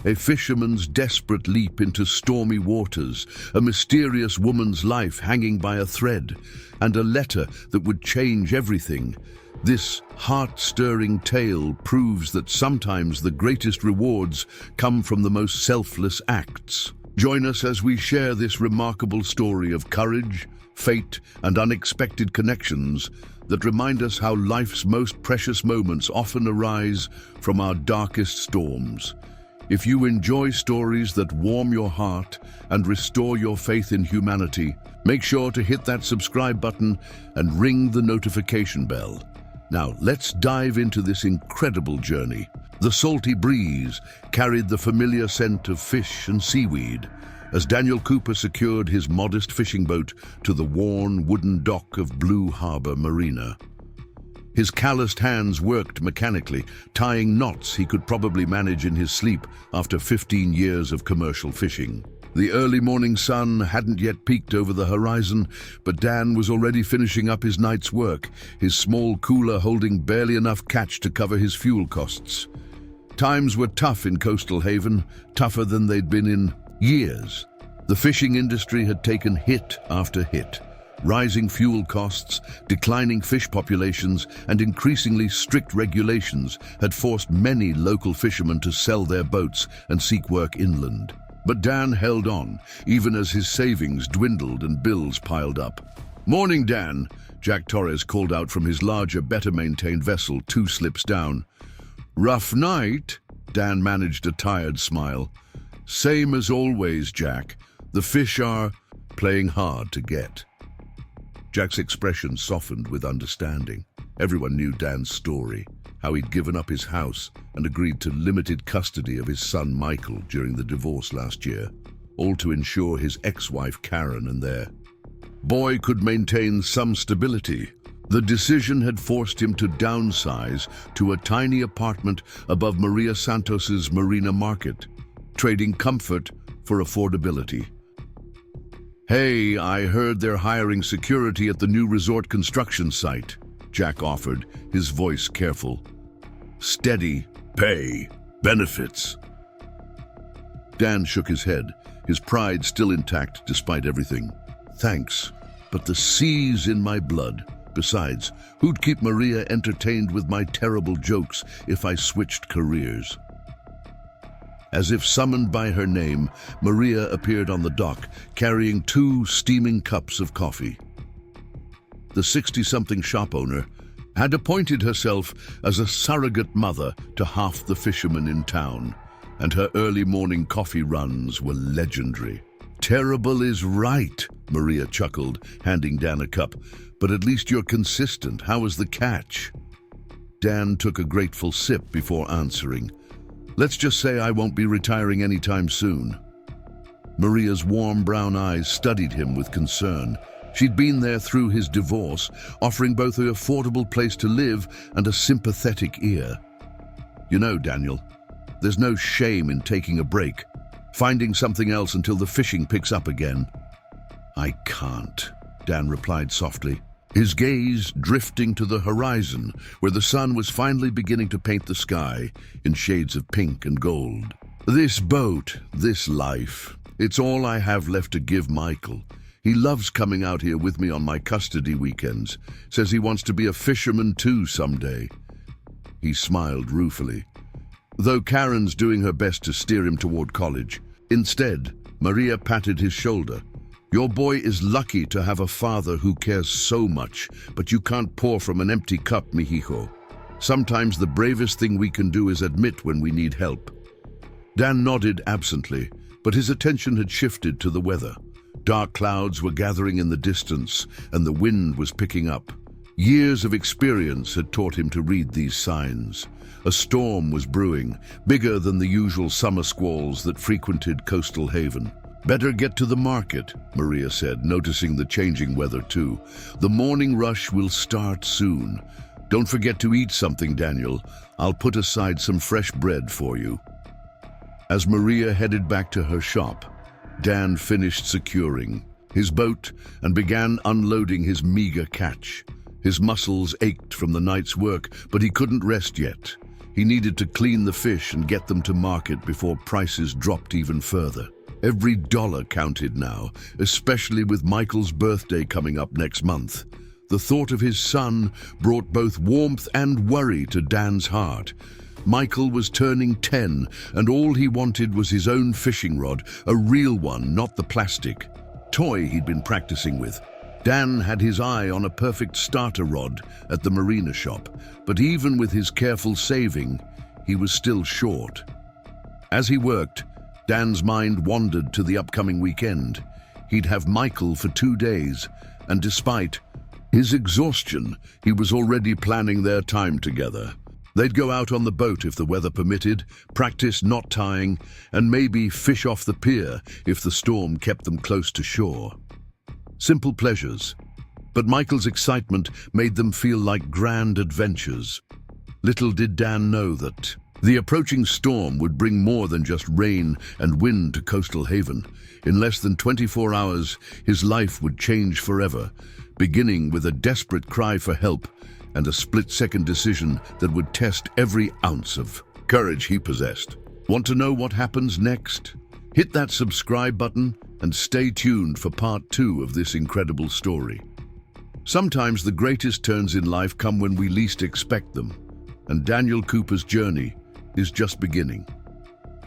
A fisherman's desperate leap into stormy waters, a mysterious woman's life hanging by a thread, and a letter that would change everything. This heart-stirring tale proves that sometimes the greatest rewards come from the most selfless acts. Join us as we share this remarkable story of courage, fate, and unexpected connections that remind us how life's most precious moments often arise from our darkest storms. If you enjoy stories that warm your heart and restore your faith in humanity, make sure to hit that subscribe button and ring the notification bell. Now, let's dive into this incredible journey. The salty breeze carried the familiar scent of fish and seaweed as Daniel Cooper secured his modest fishing boat to the worn wooden dock of Blue Harbor Marina. His calloused hands worked mechanically, tying knots he could probably manage in his sleep after 15 years of commercial fishing. The early morning sun hadn't yet peeked over the horizon, but Dan was already finishing up his night's work, his small cooler holding barely enough catch to cover his fuel costs. Times were tough in Coastal Haven, tougher than they'd been in years. The fishing industry had taken hit after hit. Rising fuel costs, declining fish populations, and increasingly strict regulations had forced many local fishermen to sell their boats and seek work inland. But Dan held on, even as his savings dwindled and bills piled up. "Morning, Dan," Jack Torres called out from his larger, better-maintained vessel 2 slips down. "Rough night?" Dan managed a tired smile. "Same as always, Jack. The fish are playing hard to get." Jack's expression softened with understanding. Everyone knew Dan's story, how he'd given up his house and agreed to limited custody of his son Michael during the divorce last year, all to ensure his ex-wife Karen and their boy could maintain some stability. The decision had forced him to downsize to a tiny apartment above Maria Santos's Marina Market, trading comfort for affordability. "Hey, I heard they're hiring security at the new resort construction site," Jack offered, his voice careful. "Steady, pay, benefits." Dan shook his head, his pride still intact despite everything. "Thanks, but the sea's in my blood. Besides, who'd keep Maria entertained with my terrible jokes if I switched careers?" As if summoned by her name, Maria appeared on the dock, carrying 2 steaming cups of coffee. The 60-something shop owner had appointed herself as a surrogate mother to half the fishermen in town, and her early morning coffee runs were legendary. "Terrible is right," Maria chuckled, handing Dan a cup. "But at least you're consistent. How was the catch?" Dan took a grateful sip before answering. "Let's just say I won't be retiring anytime soon." Maria's warm brown eyes studied him with concern. She'd been there through his divorce, offering both an affordable place to live and a sympathetic ear. "You know, Daniel, there's no shame in taking a break, finding something else until the fishing picks up again." "I can't," Dan replied softly, his gaze drifting to the horizon, where the sun was finally beginning to paint the sky in shades of pink and gold. "This boat, this life, it's all I have left to give Michael. He loves coming out here with me on my custody weekends, says he wants to be a fisherman too someday." He smiled ruefully, though Karen's doing her best to steer him toward college. Instead, Maria patted his shoulder. "Your boy is lucky to have a father who cares so much, but you can't pour from an empty cup, mijijo. Sometimes the bravest thing we can do is admit when we need help." Dan nodded absently, but his attention had shifted to the weather. Dark clouds were gathering in the distance, and the wind was picking up. Years of experience had taught him to read these signs. A storm was brewing, bigger than the usual summer squalls that frequented Coastal Haven. "Better get to the market," Maria said, noticing the changing weather too. "The morning rush will start soon. Don't forget to eat something, Daniel. I'll put aside some fresh bread for you." As Maria headed back to her shop, Dan finished securing his boat and began unloading his meager catch. His muscles ached from the night's work, but he couldn't rest yet. He needed to clean the fish and get them to market before prices dropped even further. Every dollar counted now, especially with Michael's birthday coming up next month. The thought of his son brought both warmth and worry to Dan's heart. Michael was turning 10, and all he wanted was his own fishing rod, a real one, not the plastic toy he'd been practicing with. Dan had his eye on a perfect starter rod at the marina shop, but even with his careful saving, he was still short. As he worked, Dan's mind wandered to the upcoming weekend. He'd have Michael for 2 days, and despite his exhaustion, he was already planning their time together. They'd go out on the boat if the weather permitted, practice knot tying, and maybe fish off the pier if the storm kept them close to shore. Simple pleasures, but Michael's excitement made them feel like grand adventures. Little did Dan know that the approaching storm would bring more than just rain and wind to Coastal Haven. In less than 24 hours, his life would change forever, beginning with a desperate cry for help and a split-second decision that would test every ounce of courage he possessed. Want to know what happens next? Hit that subscribe button and stay tuned for part 2 of this incredible story. Sometimes the greatest turns in life come when we least expect them, and Daniel Cooper's journey is just beginning.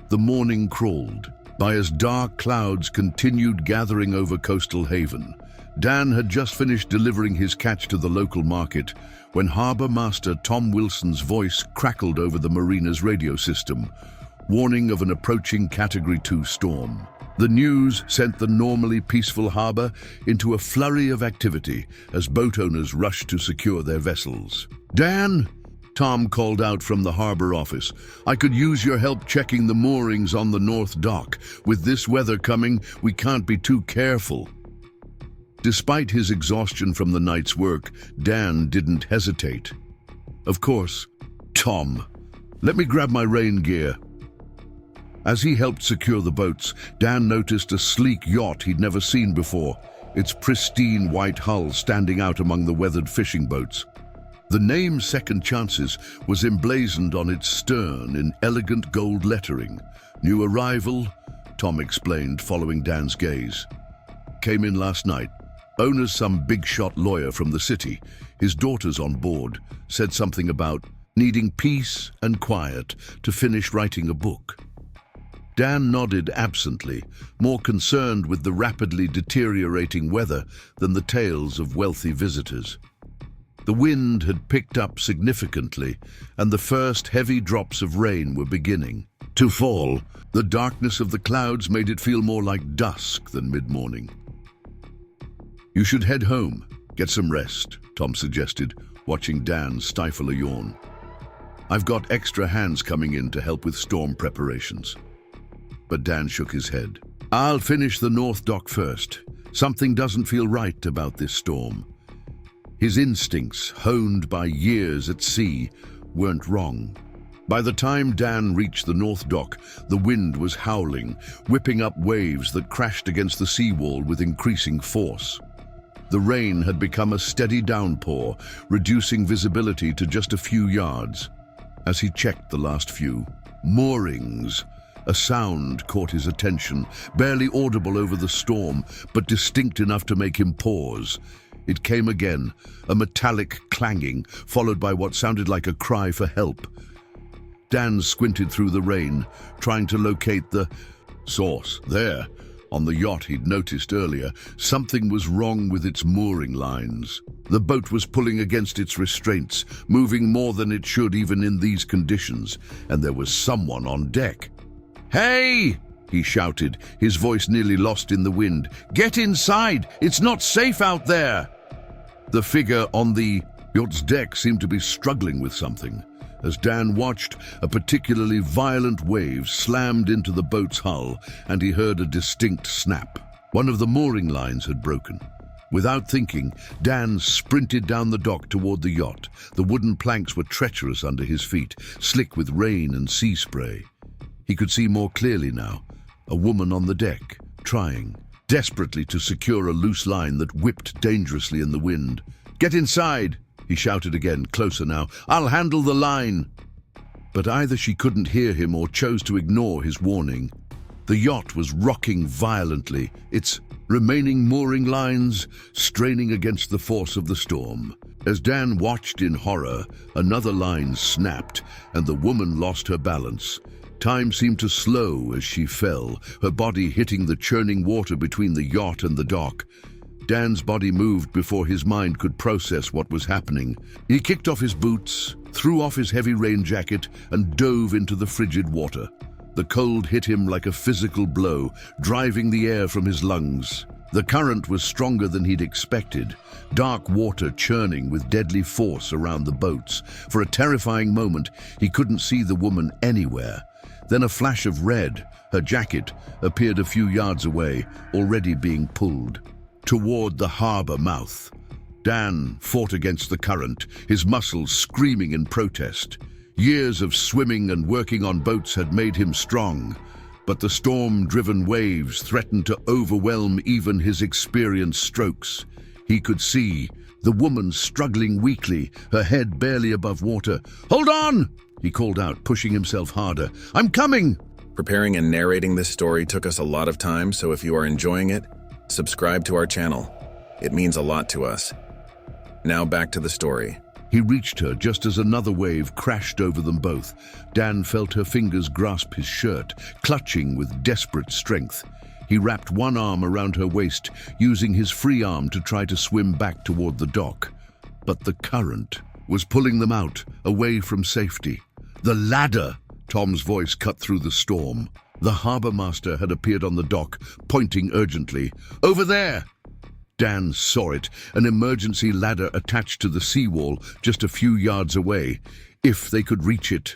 The morning crawled by as dark clouds continued gathering over Coastal Haven. Dan had just finished delivering his catch to the local market when Harbor Master Tom Wilson's voice crackled over the marina's radio system, warning of an approaching Category 2 storm. The news sent the normally peaceful harbor into a flurry of activity as boat owners rushed to secure their vessels. "Dan," Tom called out from the harbor office, "I could use your help checking the moorings on the north dock. With this weather coming, we can't be too careful." Despite his exhaustion from the night's work, Dan didn't hesitate. "Of course, Tom. Let me grab my rain gear." As he helped secure the boats, Dan noticed a sleek yacht he'd never seen before, its pristine white hull standing out among the weathered fishing boats. The name Second Chances was emblazoned on its stern in elegant gold lettering. "New arrival," Tom explained, following Dan's gaze. "Came in last night. Owner's some big-shot lawyer from the city. His daughter's on board. Said something about needing peace and quiet to finish writing a book." Dan nodded absently, more concerned with the rapidly deteriorating weather than the tales of wealthy visitors. The wind had picked up significantly, and the first heavy drops of rain were beginning to fall. The darkness of the clouds made it feel more like dusk than mid-morning. "You should head home, get some rest," Tom suggested, watching Dan stifle a yawn. "I've got extra hands coming in to help with storm preparations." But Dan shook his head. "I'll finish the North Dock first. Something doesn't feel right about this storm." His instincts, honed by years at sea, weren't wrong. By the time Dan reached the North Dock, the wind was howling, whipping up waves that crashed against the seawall with increasing force. The rain had become a steady downpour, reducing visibility to just a few yards. As he checked the last few moorings, a sound caught his attention, barely audible over the storm, but distinct enough to make him pause. It came again, a metallic clanging, followed by what sounded like a cry for help. Dan squinted through the rain, trying to locate the source. There, on the yacht he'd noticed earlier, something was wrong with its mooring lines. The boat was pulling against its restraints, moving more than it should even in these conditions, and there was someone on deck. "Hey!" he shouted, his voice nearly lost in the wind. "Get inside! It's not safe out there!" The figure on the yacht's deck seemed to be struggling with something. As Dan watched, a particularly violent wave slammed into the boat's hull, and he heard a distinct snap. One of the mooring lines had broken. Without thinking, Dan sprinted down the dock toward the yacht. The wooden planks were treacherous under his feet, slick with rain and sea spray. He could see more clearly now, a woman on the deck, trying desperately to secure a loose line that whipped dangerously in the wind. "Get inside!" he shouted again, closer now. "I'll handle the line!" But either she couldn't hear him or chose to ignore his warning. The yacht was rocking violently, its remaining mooring lines straining against the force of the storm. As Dan watched in horror, another line snapped and the woman lost her balance. Time seemed to slow as she fell, her body hitting the churning water between the yacht and the dock. Dan's body moved before his mind could process what was happening. He kicked off his boots, threw off his heavy rain jacket, and dove into the frigid water. The cold hit him like a physical blow, driving the air from his lungs. The current was stronger than he'd expected, dark water churning with deadly force around the boats. For a terrifying moment, he couldn't see the woman anywhere. Then a flash of red, her jacket, appeared a few yards away, already being pulled toward the harbor mouth. Dan fought against the current, his muscles screaming in protest. Years of swimming and working on boats had made him strong, but the storm-driven waves threatened to overwhelm even his experienced strokes. He could see the woman struggling weakly, her head barely above water. "Hold on!" he called out, pushing himself harder. "I'm coming!" Preparing and narrating this story took us a lot of time, so if you are enjoying it, subscribe to our channel. It means a lot to us. Now back to the story. He reached her just as another wave crashed over them both. Dan felt her fingers grasp his shirt, clutching with desperate strength. He wrapped one arm around her waist, using his free arm to try to swim back toward the dock. But the current was pulling them out, away from safety. "The ladder!" Tom's voice cut through the storm. The harbor master had appeared on the dock, pointing urgently. "Over there!" Dan saw it, an emergency ladder attached to the seawall just a few yards away. If they could reach it.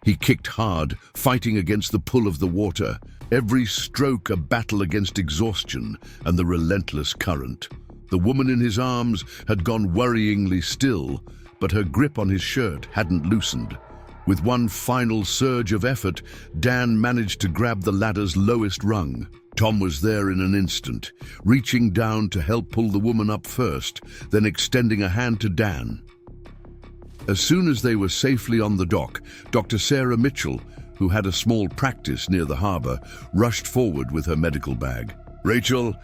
He kicked hard, fighting against the pull of the water, every stroke a battle against exhaustion and the relentless current. The woman in his arms had gone worryingly still, but her grip on his shirt hadn't loosened. With one final surge of effort, Dan managed to grab the ladder's lowest rung. Tom was there in an instant, reaching down to help pull the woman up first, then extending a hand to Dan. As soon as they were safely on the dock, Dr. Sarah Mitchell, who had a small practice near the harbor, rushed forward with her medical bag. Rachel,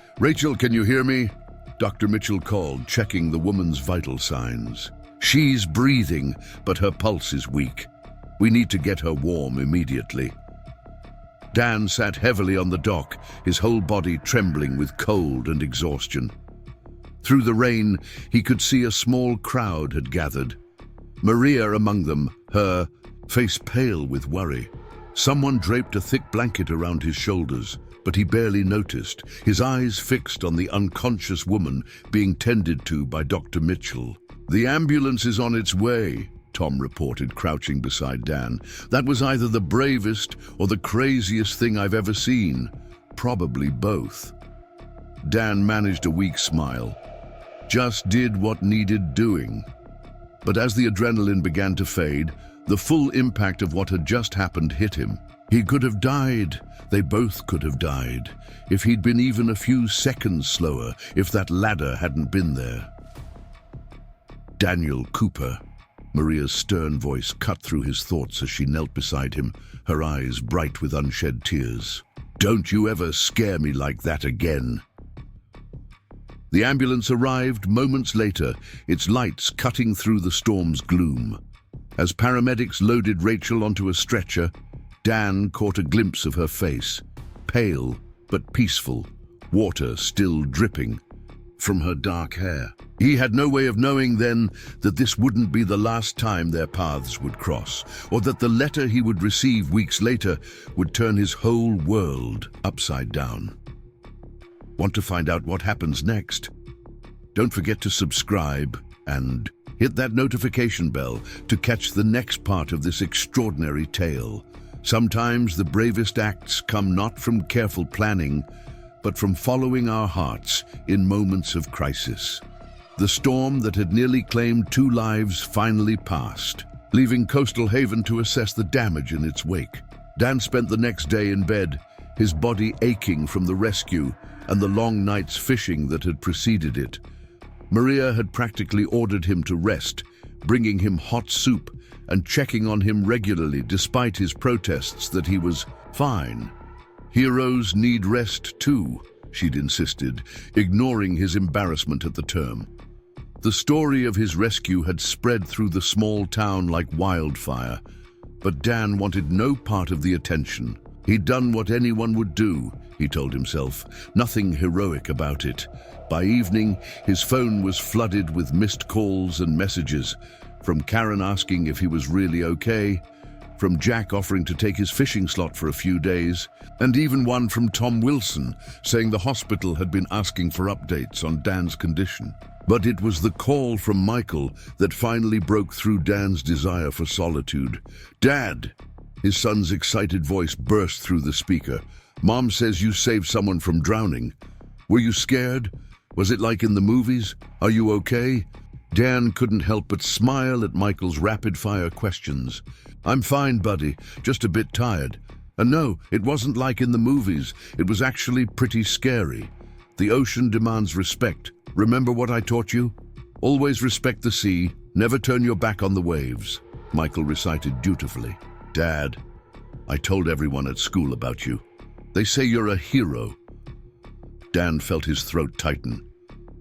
can you hear me?" Dr. Mitchell called, checking the woman's vital signs. "She's breathing, but her pulse is weak. We need to get her warm immediately." Dan sat heavily on the dock, his whole body trembling with cold and exhaustion. Through the rain, he could see a small crowd had gathered. Maria among them, her face pale with worry. Someone draped a thick blanket around his shoulders, but he barely noticed, his eyes fixed on the unconscious woman being tended to by Dr. Mitchell. "The ambulance is on its way," Tom reported, crouching beside Dan. "That was either the bravest or the craziest thing I've ever seen. Probably both." Dan managed a weak smile. Just did what needed doing. But as the adrenaline began to fade, the full impact of what had just happened hit him. He could have died. They both could have died. If he'd been even a few seconds slower, if that ladder hadn't been there. "Daniel Cooper." Maria's stern voice cut through his thoughts as she knelt beside him, her eyes bright with unshed tears. "Don't you ever scare me like that again." The ambulance arrived moments later, its lights cutting through the storm's gloom. As paramedics loaded Rachel onto a stretcher, Dan caught a glimpse of her face, pale but peaceful, water still dripping from her dark hair. He had no way of knowing then that this wouldn't be the last time their paths would cross, or that the letter he would receive weeks later would turn his whole world upside down. Want to find out what happens next? Don't forget to subscribe and hit that notification bell to catch the next part of this extraordinary tale. Sometimes the bravest acts come not from careful planning, but from following our hearts in moments of crisis. The storm that had nearly claimed 2 lives finally passed, leaving Coastal Haven to assess the damage in its wake. Dan spent the next day in bed, his body aching from the rescue and the long night's fishing that had preceded it. Maria had practically ordered him to rest, bringing him hot soup and checking on him regularly despite his protests that he was fine. Heroes need rest too, she'd insisted, ignoring his embarrassment at the term. The story of his rescue had spread through the small town like wildfire, but Dan wanted no part of the attention. He'd done what anyone would do, he told himself, nothing heroic about it. By evening, his phone was flooded with missed calls and messages, from Karen asking if he was really okay, from Jack offering to take his fishing slot for a few days, and even one from Tom Wilson saying the hospital had been asking for updates on Dan's condition. But it was the call from Michael that finally broke through Dan's desire for solitude. "Dad!" His son's excited voice burst through the speaker. "Mom says you saved someone from drowning. Were you scared? Was it like in the movies? Are you okay?" Dan couldn't help but smile at Michael's rapid-fire questions. "I'm fine, buddy, just a bit tired. And no, it wasn't like in the movies. It was actually pretty scary. The ocean demands respect. Remember what I taught you? Always respect the sea, never turn your back on the waves," Michael recited dutifully. "Dad, I told everyone at school about you. They say you're a hero." Dan felt his throat tighten.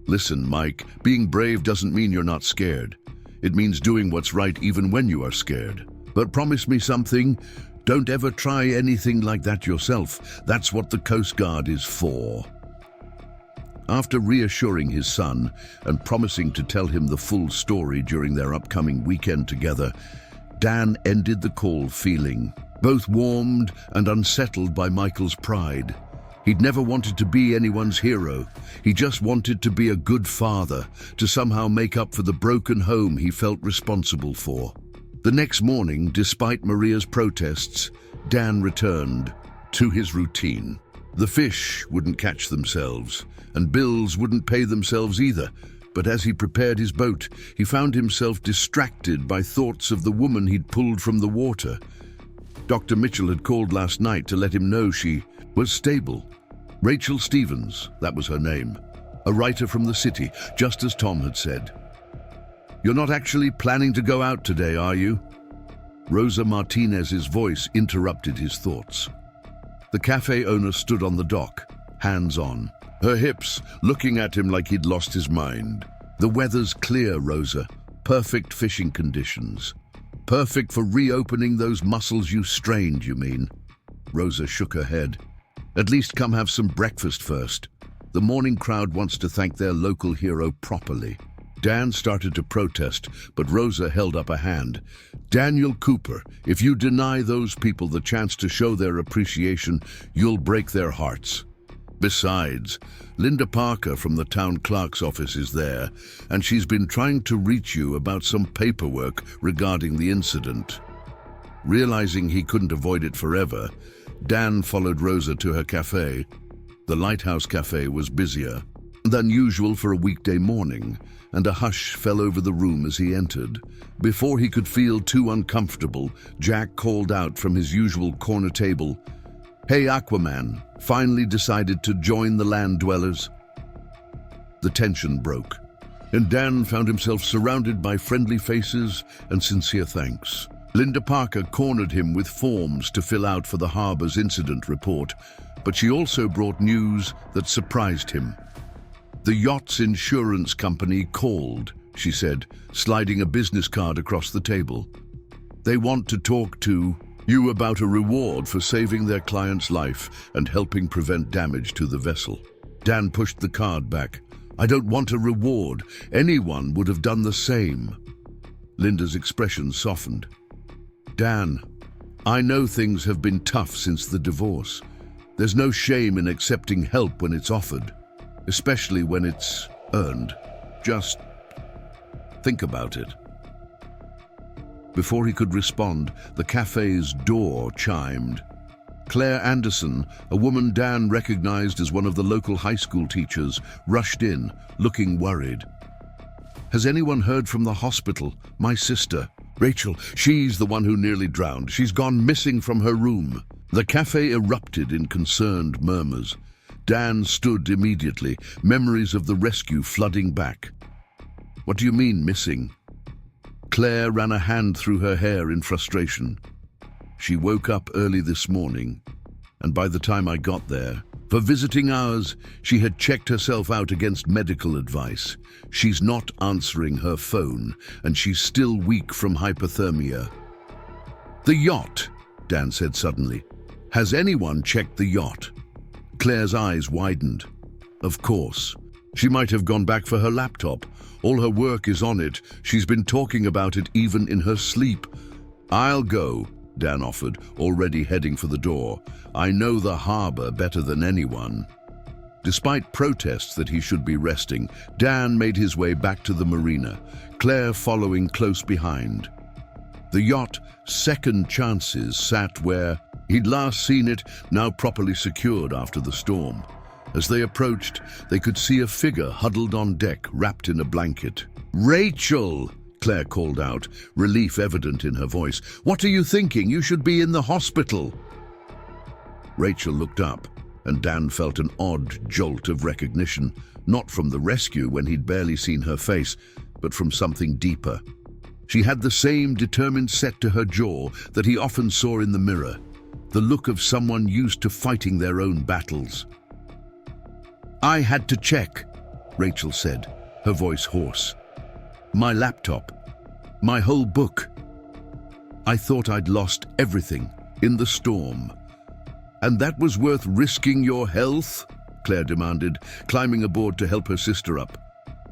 "Listen, Mike, being brave doesn't mean you're not scared. It means doing what's right even when you are scared. But promise me something, don't ever try anything like that yourself. That's what the Coast Guard is for." After reassuring his son and promising to tell him the full story during their upcoming weekend together, Dan ended the call feeling both warmed and unsettled by Michael's pride. He'd never wanted to be anyone's hero. He just wanted to be a good father, to somehow make up for the broken home he felt responsible for. The next morning, despite Maria's protests, Dan returned to his routine. The fish wouldn't catch themselves, and bills wouldn't pay themselves either. But as he prepared his boat, he found himself distracted by thoughts of the woman he'd pulled from the water. Dr. Mitchell had called last night to let him know she was stable. Rachel Stevens, that was her name. A writer from the city, just as Tom had said. "You're not actually planning to go out today, are you?" Rosa Martinez's voice interrupted his thoughts. The cafe owner stood on the dock, hands on, her hips looking at him like he'd lost his mind. "The weather's clear, Rosa. Perfect fishing conditions. Perfect for reopening those muscles you strained, you mean?" Rosa shook her head. "At least come have some breakfast first. The morning crowd wants to thank their local hero properly." Dan started to protest, but Rosa held up a hand. "Daniel Cooper, if you deny those people the chance to show their appreciation, you'll break their hearts. Besides, Linda Parker from the town clerk's office is there, and she's been trying to reach you about some paperwork regarding the incident." Realizing he couldn't avoid it forever, Dan followed Rosa to her cafe. The Lighthouse Cafe was busier than usual for a weekday morning, and a hush fell over the room as he entered. Before he could feel too uncomfortable, Jack called out from his usual corner table, "Hey, Aquaman, finally decided to join the land dwellers?" The tension broke, and Dan found himself surrounded by friendly faces and sincere thanks. Linda Parker cornered him with forms to fill out for the harbor's incident report, but she also brought news that surprised him. "The yacht's insurance company called," she said, sliding a business card across the table. "They want to talk to you about a reward for saving their client's life and helping prevent damage to the vessel." Dan pushed the card back. "I don't want a reward. Anyone would have done the same." Linda's expression softened. "Dan, I know things have been tough since the divorce. There's no shame in accepting help when it's offered, especially when it's earned. Just think about it." Before he could respond, the cafe's door chimed. Claire Anderson, a woman Dan recognized as one of the local high school teachers, rushed in, looking worried. "Has anyone heard from the hospital? My sister, Rachel, she's the one who nearly drowned. She's gone missing from her room." The cafe erupted in concerned murmurs. Dan stood immediately, memories of the rescue flooding back. "What do you mean, missing?" Claire ran a hand through her hair in frustration. She woke up early this morning, and by the time I got there, for visiting hours, she had checked herself out against medical advice. She's not answering her phone, and she's still weak from hypothermia. The yacht, Dan said suddenly. Has anyone checked the yacht? Claire's eyes widened. Of course. She might have gone back for her laptop. All her work is on it. She's been talking about it even in her sleep. I'll go, Dan offered, already heading for the door. I know the harbor better than anyone. Despite protests that he should be resting, Dan made his way back to the marina, Claire following close behind. The yacht, Second Chances, sat where he'd last seen it, now properly secured after the storm. As they approached, they could see a figure huddled on deck, wrapped in a blanket. "Rachel!" Claire called out, relief evident in her voice. "What are you thinking? You should be in the hospital." Rachel looked up, and Dan felt an odd jolt of recognition, not from the rescue when he'd barely seen her face, but from something deeper. She had the same determined set to her jaw that he often saw in the mirror, the look of someone used to fighting their own battles. "I had to check," Rachel said, her voice hoarse. "My laptop, my whole book. I thought I'd lost everything in the storm." "And that was worth risking your health?" Claire demanded, climbing aboard to help her sister up.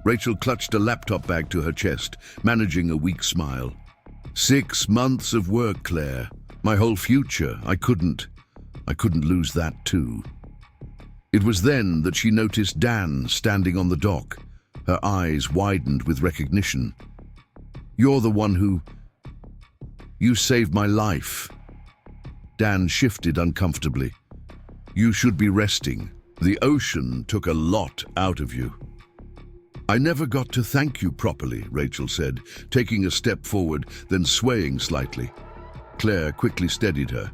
Rachel clutched a laptop bag to her chest, managing a weak smile. 6 months of work, Claire. My whole future. I couldn't lose that too. It was then that she noticed Dan standing on the dock. Her eyes widened with recognition. "You're the one who... You saved my life." Dan shifted uncomfortably. "You should be resting. The ocean took a lot out of you." "I never got to thank you properly," Rachel said, taking a step forward, then swaying slightly. Claire quickly steadied her.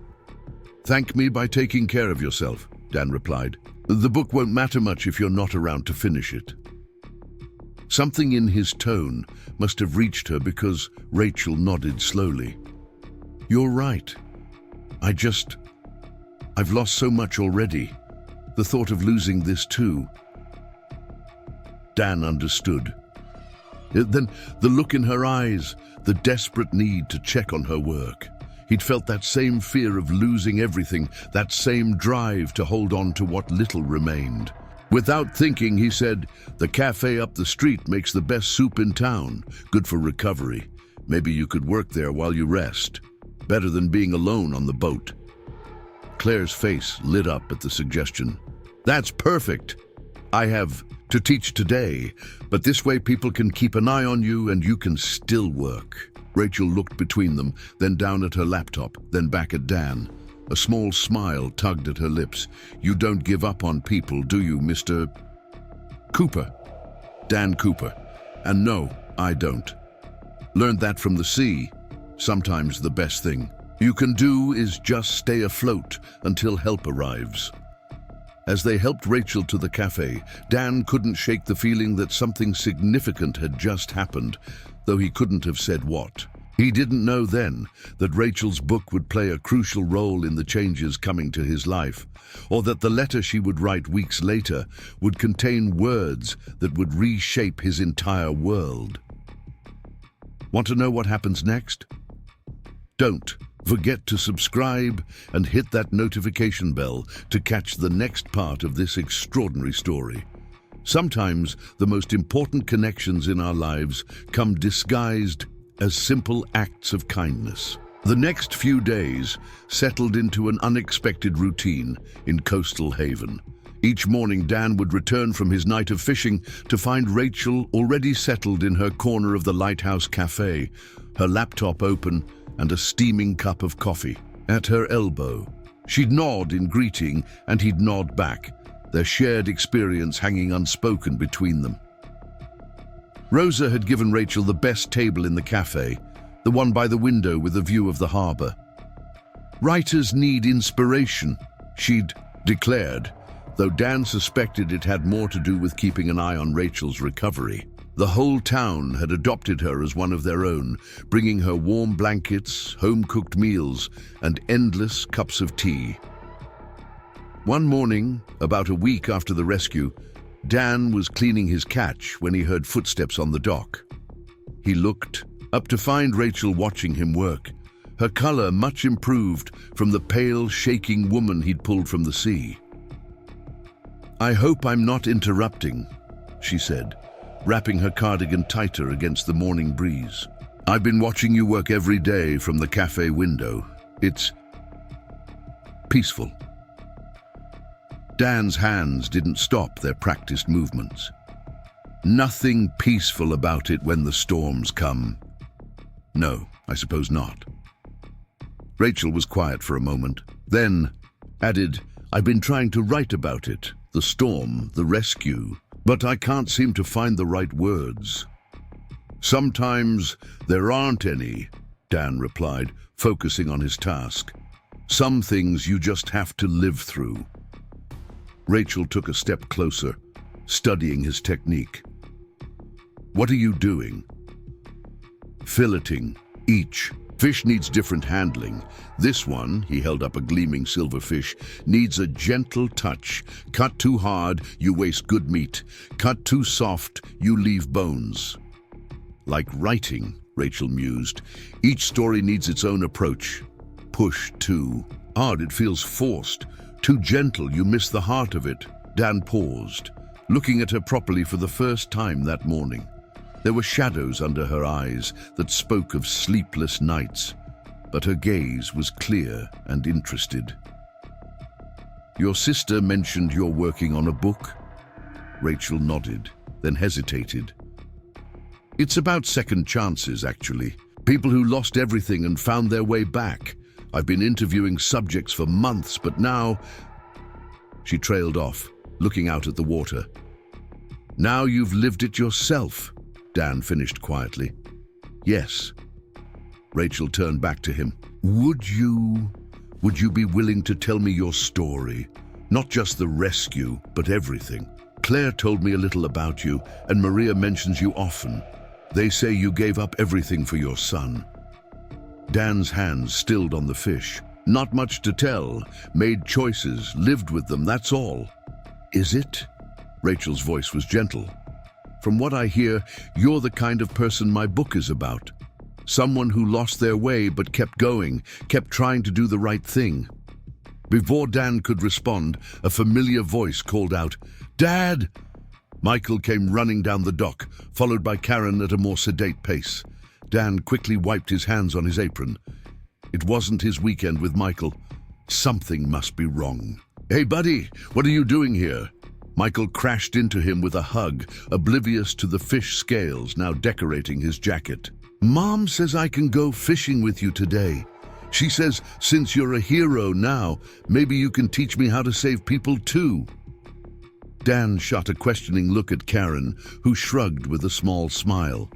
"Thank me by taking care of yourself," Dan replied. "The book won't matter much if you're not around to finish it." Something in his tone must have reached her because Rachel nodded slowly. "You're right. I've lost so much already. The thought of losing this too." Dan understood. Then the look in her eyes, the desperate need to check on her work. He'd felt that same fear of losing everything, that same drive to hold on to what little remained. Without thinking, he said, "The cafe up the street makes the best soup in town. Good for recovery. Maybe you could work there while you rest. Better than being alone on the boat." Claire's face lit up at the suggestion. "That's perfect. I have to teach today, but this way people can keep an eye on you and you can still work." Rachel looked between them, then down at her laptop, then back at Dan. A small smile tugged at her lips. "You don't give up on people, do you, Mr. Cooper?" "Dan Cooper. And no, I don't. Learned that from the sea. Sometimes the best thing you can do is just stay afloat until help arrives." As they helped Rachel to the cafe, Dan couldn't shake the feeling that something significant had just happened, though he couldn't have said what. He didn't know then that Rachel's book would play a crucial role in the changes coming to his life, or that the letter she would write weeks later would contain words that would reshape his entire world. Want to know what happens next? Don't forget to subscribe and hit that notification bell to catch the next part of this extraordinary story. Sometimes the most important connections in our lives come disguised as simple acts of kindness. The next few days settled into an unexpected routine in Coastal Haven. Each morning Dan would return from his night of fishing to find Rachel already settled in her corner of the Lighthouse Cafe, her laptop open and a steaming cup of coffee at her elbow. She'd nod in greeting and he'd nod back, their shared experience hanging unspoken between them. Rosa had given Rachel the best table in the cafe, the one by the window with a view of the harbor. "Writers need inspiration," she'd declared, though Dan suspected it had more to do with keeping an eye on Rachel's recovery. The whole town had adopted her as one of their own, bringing her warm blankets, home-cooked meals, and endless cups of tea. One morning, about a week after the rescue, Dan was cleaning his catch when he heard footsteps on the dock. He looked up to find Rachel watching him work, her color much improved from the pale, shaking woman he'd pulled from the sea. "I hope I'm not interrupting," she said, wrapping her cardigan tighter against the morning breeze. "I've been watching you work every day from the cafe window. It's peaceful." Dan's hands didn't stop their practiced movements. "Nothing peaceful about it when the storms come." "No, I suppose not." Rachel was quiet for a moment, then added, "I've been trying to write about it, the storm, the rescue, but I can't seem to find the right words." "Sometimes there aren't any," Dan replied, focusing on his task. "Some things you just have to live through." Rachel took a step closer, studying his technique. "What are you doing?" "Filleting. Each fish needs different handling. This one," he held up a gleaming silver fish, "needs a gentle touch. Cut too hard, you waste good meat. Cut too soft, you leave bones." "Like writing," Rachel mused. "Each story needs its own approach. Push too hard, it feels forced. Too gentle, you miss the heart of it." Dan paused, looking at her properly for the first time that morning. There were shadows under her eyes that spoke of sleepless nights, but her gaze was clear and interested. "Your sister mentioned you're working on a book?" Rachel nodded, then hesitated. "It's about second chances, actually. People who lost everything and found their way back. I've been interviewing subjects for months, but now..." She trailed off, looking out at the water. "Now you've lived it yourself," Dan finished quietly. "Yes." Rachel turned back to him. Would you be willing to tell me your story? Not just the rescue, but everything. Claire told me a little about you, and Maria mentions you often. They say you gave up everything for your son." Dan's hands stilled on the fish. "Not much to tell. Made choices, lived with them, that's all." "Is it?" Rachel's voice was gentle. "From what I hear, you're the kind of person my book is about. Someone who lost their way but kept going, kept trying to do the right thing." Before Dan could respond, a familiar voice called out, "Dad!" Michael came running down the dock, followed by Karen at a more sedate pace. Dan quickly wiped his hands on his apron. It wasn't his weekend with Michael. Something must be wrong. "Hey, buddy, what are you doing here?" Michael crashed into him with a hug, oblivious to the fish scales now decorating his jacket. "Mom says I can go fishing with you today. She says, since you're a hero now, maybe you can teach me how to save people too." Dan shot a questioning look at Karen, who shrugged with a small smile.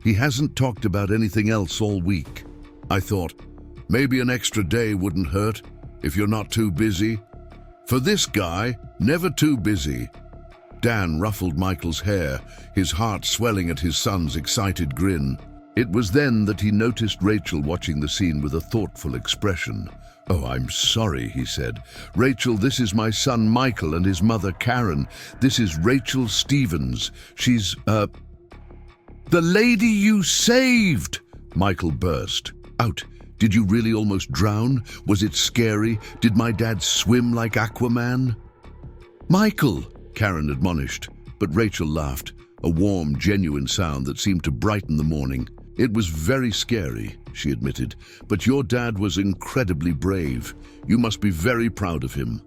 "He hasn't talked about anything else all week. I thought, maybe an extra day wouldn't hurt, if you're not too busy. For this guy, never too busy." Dan ruffled Michael's hair, his heart swelling at his son's excited grin. It was then that he noticed Rachel watching the scene with a thoughtful expression. "Oh, I'm sorry," he said. "Rachel, this is my son Michael and his mother Karen. This is Rachel Stevens. She's, the lady you saved!" Michael burst out. "Did you really almost drown? Was it scary? Did my dad swim like Aquaman?" "Michael!" Karen admonished, but Rachel laughed, a warm, genuine sound that seemed to brighten the morning. "It was very scary," she admitted, "but your dad was incredibly brave. You must be very proud of him."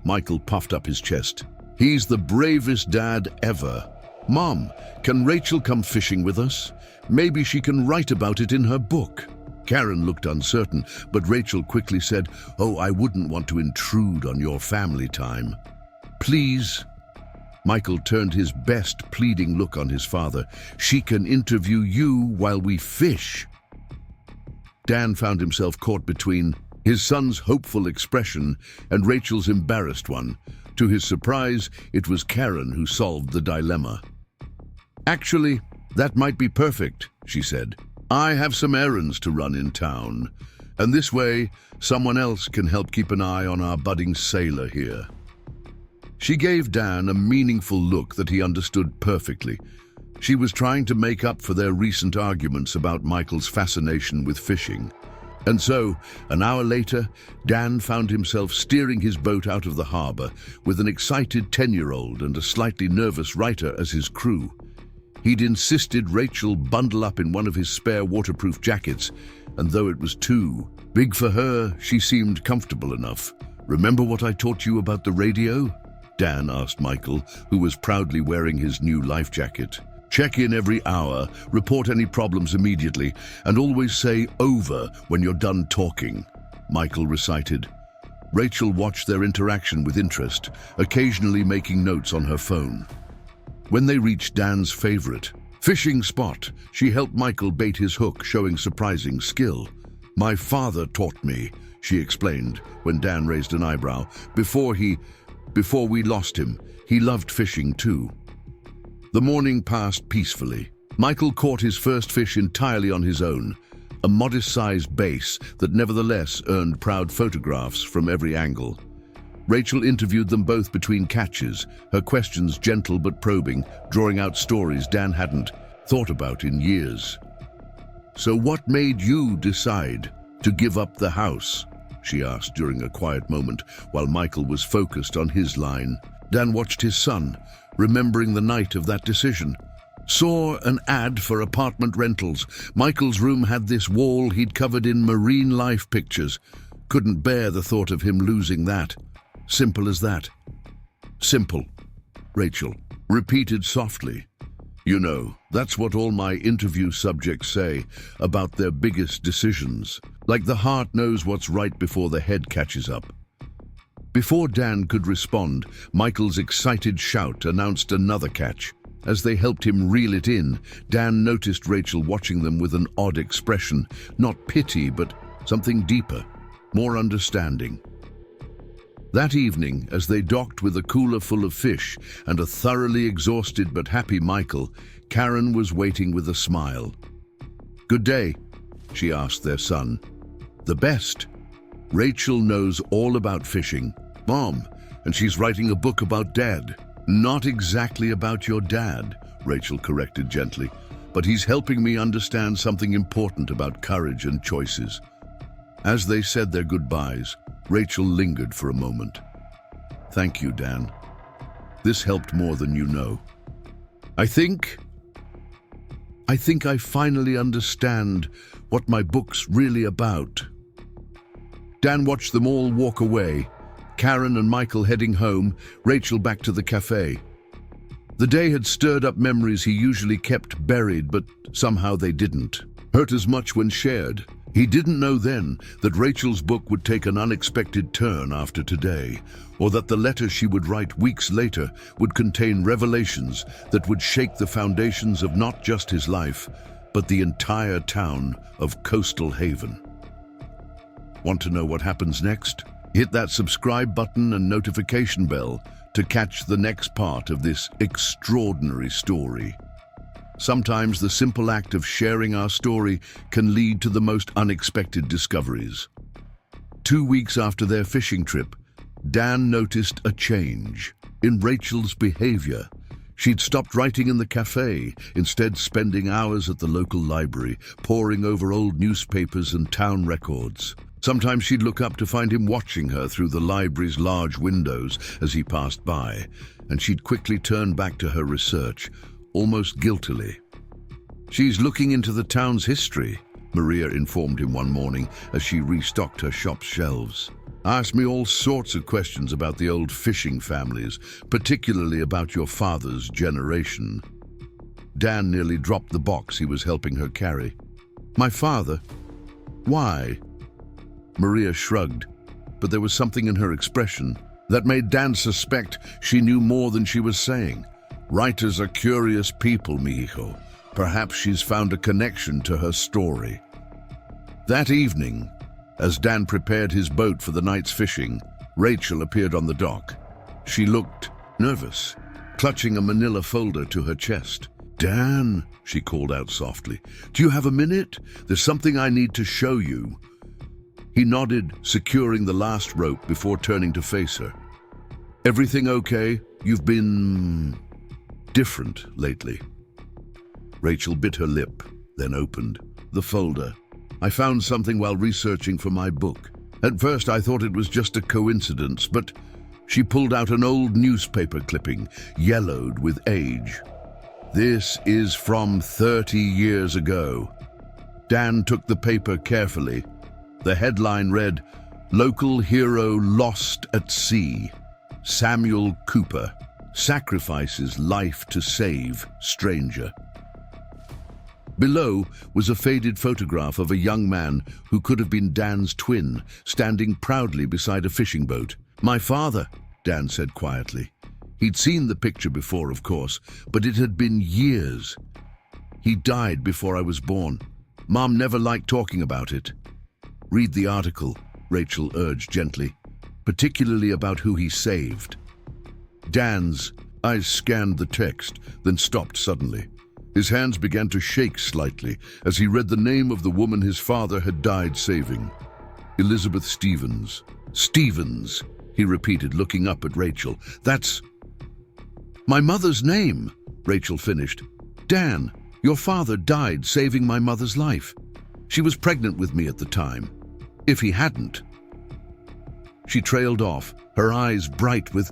Michael puffed up his chest. "He's the bravest dad ever. Mom, can Rachel come fishing with us? Maybe she can write about it in her book." Karen looked uncertain, but Rachel quickly said, "Oh, I wouldn't want to intrude on your family time." "Please." Michael turned his best pleading look on his father. "She can interview you while we fish." Dan found himself caught between his son's hopeful expression and Rachel's embarrassed one. To his surprise, it was Karen who solved the dilemma. "Actually, that might be perfect," she said. "I have some errands to run in town, and this way someone else can help keep an eye on our budding sailor here." She gave Dan a meaningful look that he understood perfectly. She was trying to make up for their recent arguments about Michael's fascination with fishing. And so, an hour later, Dan found himself steering his boat out of the harbor with an excited 10-year-old and a slightly nervous writer as his crew. He'd insisted Rachel bundle up in one of his spare waterproof jackets, and though it was too big for her, she seemed comfortable enough. "Remember what I taught you about the radio?" Dan asked Michael, who was proudly wearing his new life jacket. "Check in every hour, report any problems immediately, and always say 'over' when you're done talking," Michael recited. Rachel watched their interaction with interest, occasionally making notes on her phone. When they reached Dan's favorite fishing spot, she helped Michael bait his hook, showing surprising skill. "My father taught me," she explained when Dan raised an eyebrow. Before we lost him, he loved fishing too." The morning passed peacefully. Michael caught his first fish entirely on his own, a modest-sized bass that nevertheless earned proud photographs from every angle. Rachel interviewed them both between catches, her questions gentle but probing, drawing out stories Dan hadn't thought about in years. "So what made you decide to give up the house?" she asked during a quiet moment while Michael was focused on his line. Dan watched his son, remembering the night of that decision. Saw an ad for apartment rentals. Michael's room had this wall he'd covered in marine life pictures. Couldn't bear the thought of him losing that. Simple as that. "Simple," Rachel repeated softly. "You know, that's what all my interview subjects say about their biggest decisions. Like the heart knows what's right before the head catches up." Before Dan could respond, Michael's excited shout announced another catch. As they helped him reel it in, Dan noticed Rachel watching them with an odd expression, not pity, but something deeper, more understanding. That evening, as they docked with a cooler full of fish and a thoroughly exhausted but happy Michael, Karen was waiting with a smile. "Good day," she asked their son. "The best. Rachel knows all about fishing, Mom, and she's writing a book about Dad." "Not exactly about your dad," Rachel corrected gently, "but he's helping me understand something important about courage and choices." As they said their goodbyes, Rachel lingered for a moment. "Thank you, Dan. This helped more than you know. I think I finally understand what my book's really about." Dan watched them all walk away, Karen and Michael heading home, Rachel back to the cafe. The day had stirred up memories he usually kept buried, but somehow they didn't. Hurt as much when shared. He didn't know then that Rachel's book would take an unexpected turn after today, or that the letter she would write weeks later would contain revelations that would shake the foundations of not just his life, but the entire town of Coastal Haven. Want to know what happens next? Hit that subscribe button and notification bell to catch the next part of this extraordinary story. Sometimes the simple act of sharing our story can lead to the most unexpected discoveries. 2 weeks after their fishing trip, Dan noticed a change in Rachel's behavior. She'd stopped writing in the cafe, instead spending hours at the local library, poring over old newspapers and town records. Sometimes she'd look up to find him watching her through the library's large windows as he passed by, and she'd quickly turn back to her research, almost guiltily. "She's looking into the town's history," Maria informed him one morning as she restocked her shop's shelves. "Asked me all sorts of questions about the old fishing families, particularly about your father's generation." Dan nearly dropped the box he was helping her carry. "My father? Why?" Maria shrugged, but there was something in her expression that made Dan suspect she knew more than she was saying. "Writers are curious people, mi hijo. Perhaps she's found a connection to her story." That evening, as Dan prepared his boat for the night's fishing, Rachel appeared on the dock. She looked nervous, clutching a manila folder to her chest. Dan, she called out softly, do you have a minute? There's something I need to show you. He nodded, securing the last rope before turning to face her. Everything okay? You've been different lately. Rachel bit her lip, then opened the folder. I found something while researching for my book. At first I thought it was just a coincidence, but she pulled out an old newspaper clipping, yellowed with age. This is from 30 years ago. Dan took the paper carefully. The headline read, "Local Hero Lost at Sea. Samuel Cooper sacrifices life to save stranger." Below was a faded photograph of a young man who could have been Dan's twin, standing proudly beside a fishing boat. "My father," Dan said quietly. He'd seen the picture before, of course, but it had been years. "He died before I was born. Mom never liked talking about it." "Read the article," Rachel urged gently, "particularly about who he saved." Dan's eyes scanned the text, then stopped suddenly. His hands began to shake slightly as he read the name of the woman his father had died saving. Elizabeth Stevens. "Stevens," he repeated, looking up at Rachel. "That's my mother's name," Rachel finished. "Dan, your father died saving my mother's life. She was pregnant with me at the time. If he hadn't..." She trailed off, her eyes bright with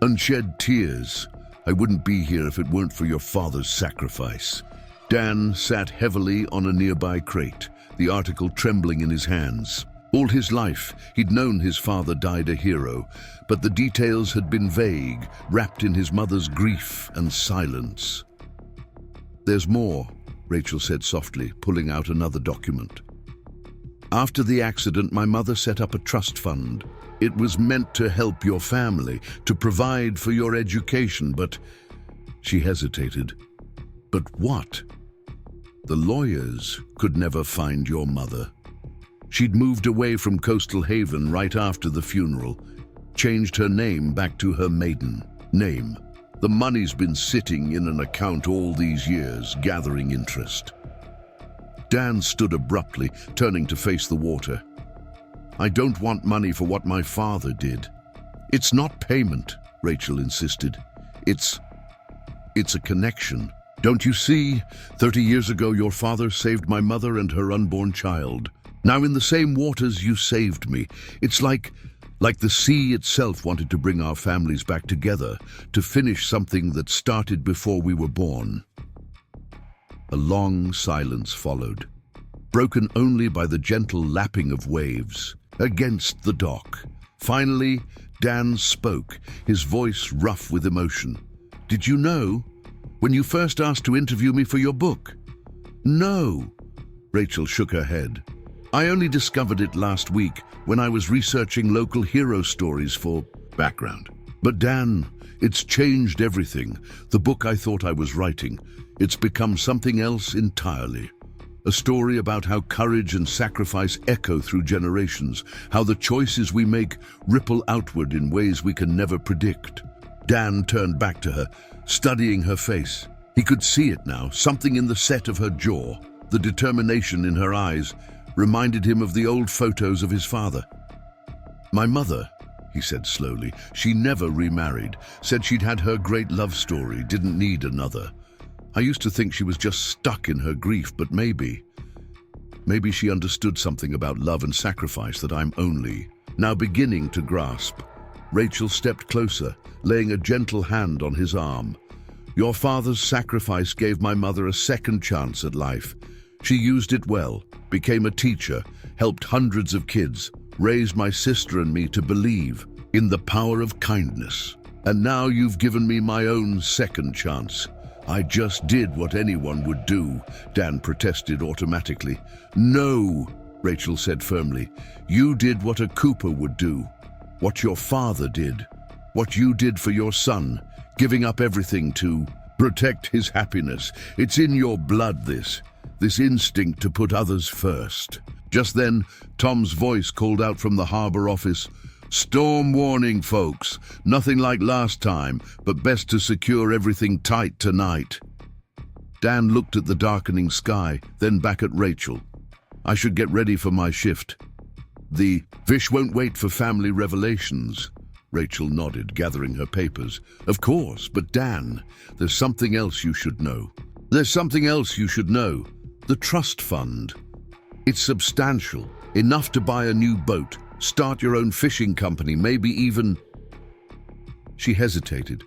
unshed tears. "I wouldn't be here if it weren't for your father's sacrifice." Dan sat heavily on a nearby crate, the article trembling in his hands. All his life, he'd known his father died a hero, but the details had been vague, wrapped in his mother's grief and silence. "There's more," Rachel said softly, pulling out another document. "After the accident, my mother set up a trust fund. It was meant to help your family, to provide for your education, but..." She hesitated. "But what?" "The lawyers could never find your mother. She'd moved away from Coastal Haven right after the funeral, changed her name back to her maiden name. The money's been sitting in an account all these years, gathering interest." Dan stood abruptly, turning to face the water. "I don't want money for what my father did." "It's not payment," Rachel insisted. It's a connection. Don't you see? 30 years ago, your father saved my mother and her unborn child. Now in the same waters, you saved me. It's like the sea itself wanted to bring our families back together, to finish something that started before we were born." A long silence followed, broken only by the gentle lapping of waves against the dock. Finally, Dan spoke, his voice rough with emotion. "Did you know when you first asked to interview me for your book?" "No," Rachel shook her head. "I only discovered it last week when I was researching local hero stories for background. But Dan, it's changed everything. The book I thought I was writing, it's become something else entirely. A story about how courage and sacrifice echo through generations, how the choices we make ripple outward in ways we can never predict." Dan turned back to her, studying her face. He could see it now, something in the set of her jaw, the determination in her eyes, reminded him of the old photos of his father. "My mother," he said slowly, "she never remarried, said she'd had her great love story, didn't need another. I used to think she was just stuck in her grief, but maybe she understood something about love and sacrifice that I'm only now beginning to grasp." Rachel stepped closer, laying a gentle hand on his arm. "Your father's sacrifice gave my mother a second chance at life. She used it well, became a teacher, helped hundreds of kids, raised my sister and me to believe in the power of kindness. And now you've given me my own second chance." "I just did what anyone would do," Dan protested automatically. "No," Rachel said firmly. "You did what a Cooper would do, what your father did, what you did for your son, giving up everything to protect his happiness. It's in your blood, this instinct to put others first." Just then, Tom's voice called out from the harbor office, "Storm warning, folks. Nothing like last time, but best to secure everything tight tonight." Dan looked at the darkening sky, then back at Rachel. "I should get ready for my shift." "The fish won't wait for family revelations." Rachel nodded, gathering her papers. "Of course, but Dan, there's something else you should know." "There's something else you should know. The trust fund. It's substantial, enough to buy a new boat, start your own fishing company, maybe even..." She hesitated.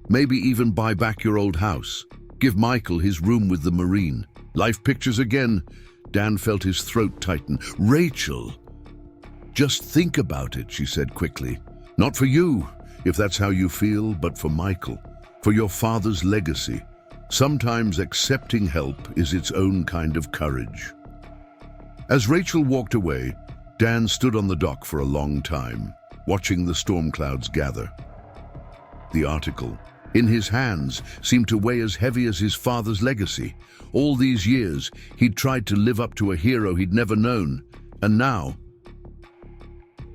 "Maybe even buy back your old house. Give Michael his room with the marine. Life pictures again." Dan felt his throat tighten. "Rachel!" "Just think about it," she said quickly. "Not for you, if that's how you feel, but for Michael, for your father's legacy. Sometimes accepting help is its own kind of courage." As Rachel walked away, Dan stood on the dock for a long time, watching the storm clouds gather. The article, in his hands, seemed to weigh as heavy as his father's legacy. All these years, he'd tried to live up to a hero he'd never known, and now...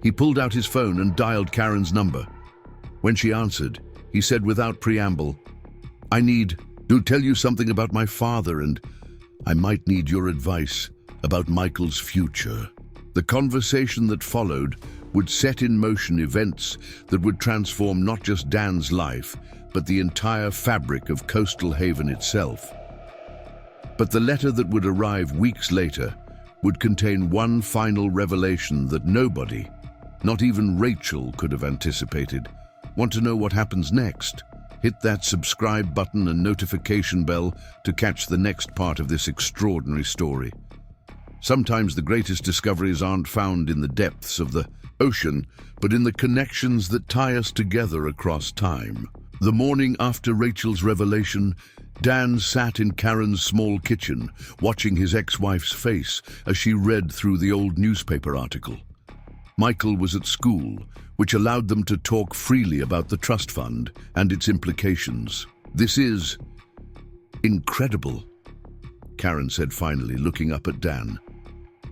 He pulled out his phone and dialed Karen's number. When she answered, he said without preamble, "I need to tell you something about my father, and I might need your advice about Michael's future." The conversation that followed would set in motion events that would transform not just Dan's life, but the entire fabric of Coastal Haven itself. But the letter that would arrive weeks later would contain one final revelation that nobody, not even Rachel, could have anticipated. Want to know what happens next? Hit that subscribe button and notification bell to catch the next part of this extraordinary story. Sometimes the greatest discoveries aren't found in the depths of the ocean, but in the connections that tie us together across time. The morning after Rachel's revelation, Dan sat in Karen's small kitchen, watching his ex-wife's face as she read through the old newspaper article. Michael was at school, which allowed them to talk freely about the trust fund and its implications. "This is incredible," Karen said finally, looking up at Dan.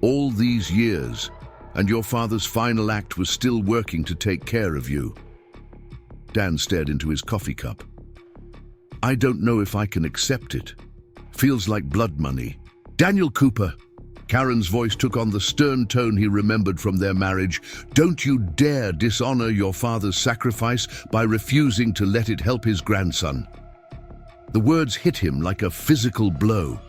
"All these years, and your father's final act was still working to take care of you." Dan stared into his coffee cup. "I don't know if I can accept it. Feels like blood money." "Daniel Cooper," Karen's voice took on the stern tone he remembered from their marriage, "don't you dare dishonor your father's sacrifice by refusing to let it help his grandson." The words hit him like a physical blow.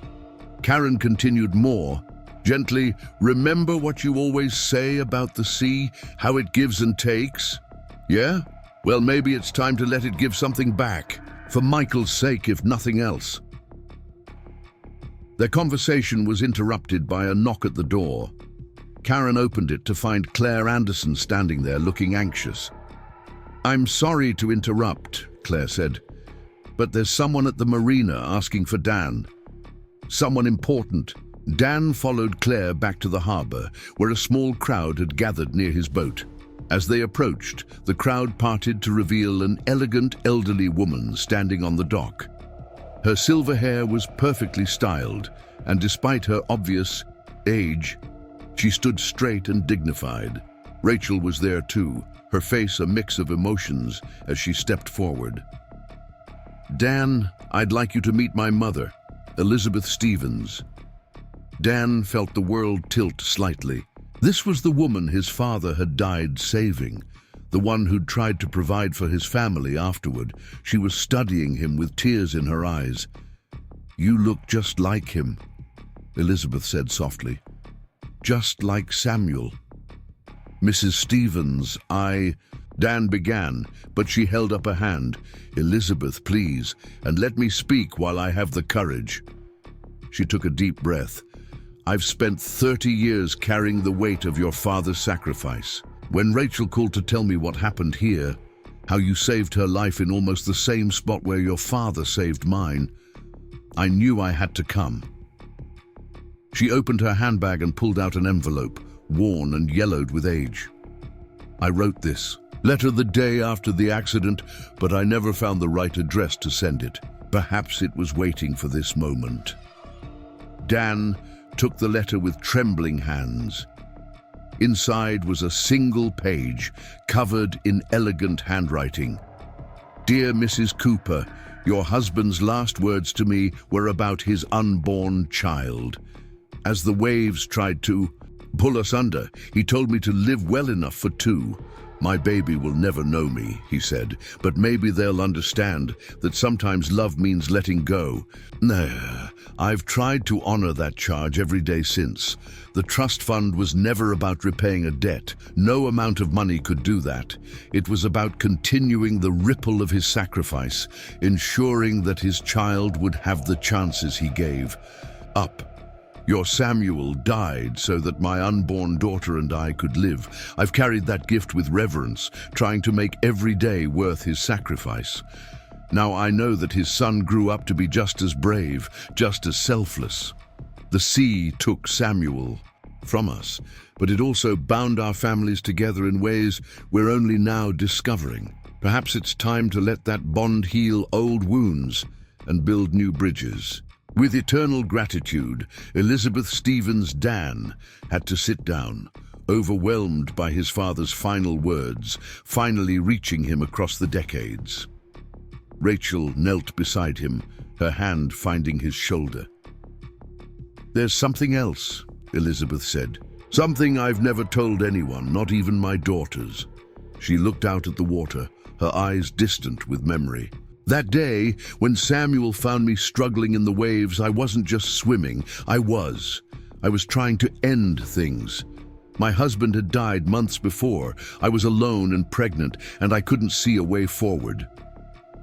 Karen continued more gently, "Remember what you always say about the sea, how it gives and takes? Yeah? Well, maybe it's time to let it give something back, for Michael's sake, if nothing else." Their conversation was interrupted by a knock at the door. Karen opened it to find Claire Anderson standing there, looking anxious. "I'm sorry to interrupt," Claire said, "but there's someone at the marina asking for Dan. Someone important." Dan followed Claire back to the harbor, where a small crowd had gathered near his boat. As they approached, the crowd parted to reveal an elegant elderly woman standing on the dock. Her silver hair was perfectly styled, and despite her obvious age, she stood straight and dignified. Rachel was there too, her face a mix of emotions as she stepped forward. "Dan, I'd like you to meet my mother, Elizabeth Stevens." Dan felt the world tilt slightly. This was the woman his father had died saving, the one who'd tried to provide for his family afterward. She was studying him with tears in her eyes. "You look just like him," Elizabeth said softly. "Just like Samuel." "Mrs. Stevens, Dan began, but she held up a hand. "Elizabeth, please, and let me speak while I have the courage." She took a deep breath. "I've spent 30 years carrying the weight of your father's sacrifice. When Rachel called to tell me what happened here, how you saved her life in almost the same spot where your father saved mine, I knew I had to come." She opened her handbag and pulled out an envelope, worn and yellowed with age. "I wrote this letter the day after the accident, but I never found the right address to send it. Perhaps it was waiting for this moment." Dan took the letter with trembling hands. Inside was a single page, covered in elegant handwriting. "Dear Mrs. Cooper, Your husband's last words to me were about his unborn child. As the waves tried to pull us under, he told me to live well enough for two. My baby will never know me, he said, but maybe they'll understand that sometimes love means letting go. Nah, I've tried to honor that charge every day since. The trust fund was never about repaying a debt. No amount of money could do that. It was about continuing the ripple of his sacrifice, ensuring that his child would have the chances he gave. Up. Your Samuel died so that my unborn daughter and I could live. I've carried that gift with reverence, trying to make every day worth his sacrifice. Now I know that his son grew up to be just as brave, just as selfless. The sea took Samuel from us, but it also bound our families together in ways we're only now discovering. Perhaps it's time to let that bond heal old wounds and build new bridges. With eternal gratitude, Elizabeth Stevens' Dan had to sit down, overwhelmed by his father's final words, finally reaching him across the decades. Rachel knelt beside him, her hand finding his shoulder. "There's something else," Elizabeth said. "Something I've never told anyone, not even my daughters." She looked out at the water, her eyes distant with memory. "That day, when Samuel found me struggling in the waves, I wasn't just swimming, I was trying to end things. My husband had died months before. I was alone and pregnant, and I couldn't see a way forward."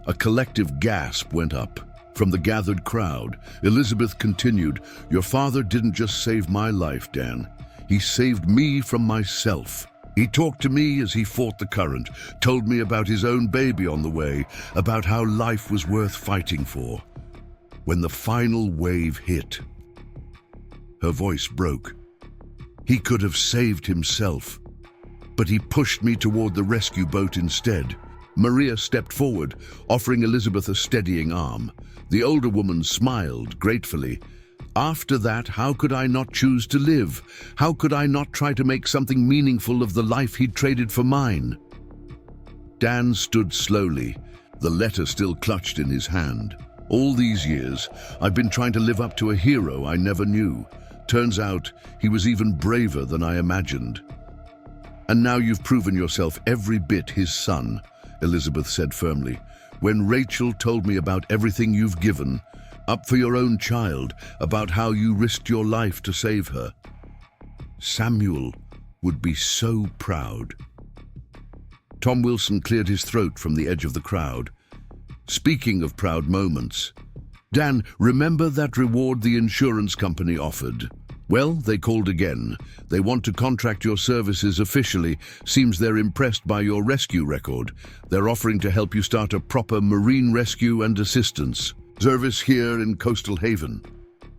A collective gasp went up from the gathered crowd. Elizabeth continued, "Your father didn't just save my life, Dan. He saved me from myself. He talked to me as he fought the current, told me about his own baby on the way, about how life was worth fighting for. When the final wave hit," her voice broke. "He could have saved himself, but he pushed me toward the rescue boat instead." Maria stepped forward, offering Elizabeth a steadying arm. The older woman smiled gratefully. "After that, how could I not choose to live? How could I not try to make something meaningful of the life he'd traded for mine?" Dan stood slowly, the letter still clutched in his hand. "All these years, I've been trying to live up to a hero I never knew. Turns out, he was even braver than I imagined." "And now you've proven yourself every bit his son," Elizabeth said firmly. "When Rachel told me about everything you've given, up for your own child, about how you risked your life to save her, Samuel would be so proud." Tom Wilson cleared his throat from the edge of the crowd. "Speaking of proud moments, Dan, remember that reward the insurance company offered? Well, they called again. They want to contract your services officially. Seems they're impressed by your rescue record. They're offering to help you start a proper marine rescue and assistance service here in Coastal Haven."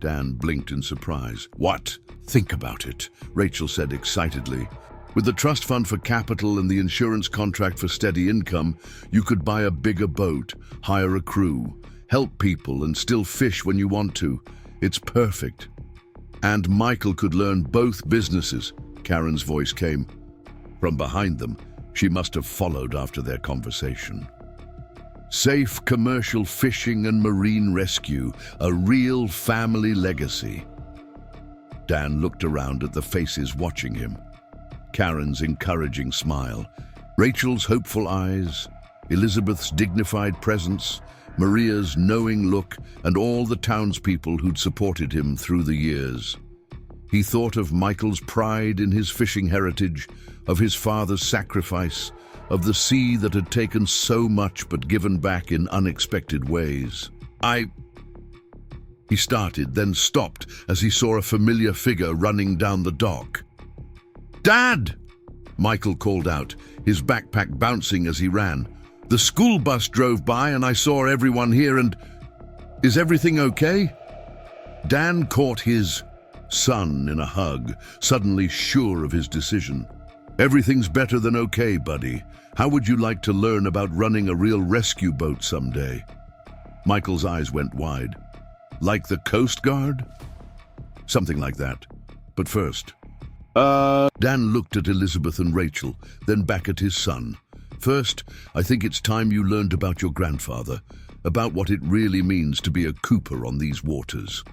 Dan blinked in surprise. "What? Think about it," Rachel said excitedly. "With the trust fund for capital and the insurance contract for steady income, you could buy a bigger boat, hire a crew, help people, and still fish when you want to. It's perfect." "And Michael could learn both businesses," Karen's voice came from behind them. She must have followed after their conversation. "Safe commercial fishing and marine rescue, a real family legacy." Dan looked around at the faces watching him. Karen's encouraging smile, Rachel's hopeful eyes, Elizabeth's dignified presence, Maria's knowing look, and all the townspeople who'd supported him through the years. He thought of Michael's pride in his fishing heritage, of his father's sacrifice, of the sea that had taken so much but given back in unexpected ways. He started, then stopped as he saw a familiar figure running down the dock. "Dad!" Michael called out, his backpack bouncing as he ran. "The school bus drove by and I saw everyone here and... Is everything okay?" Dan caught his son in a hug, suddenly sure of his decision. "Everything's better than okay, buddy. How would you like to learn about running a real rescue boat someday?" Michael's eyes went wide. "Like the Coast Guard?" "Something like that. But first..." Dan looked at Elizabeth and Rachel, then back at his son. "First, I think it's time you learned about your grandfather. about what it really means to be a Cooper on these waters.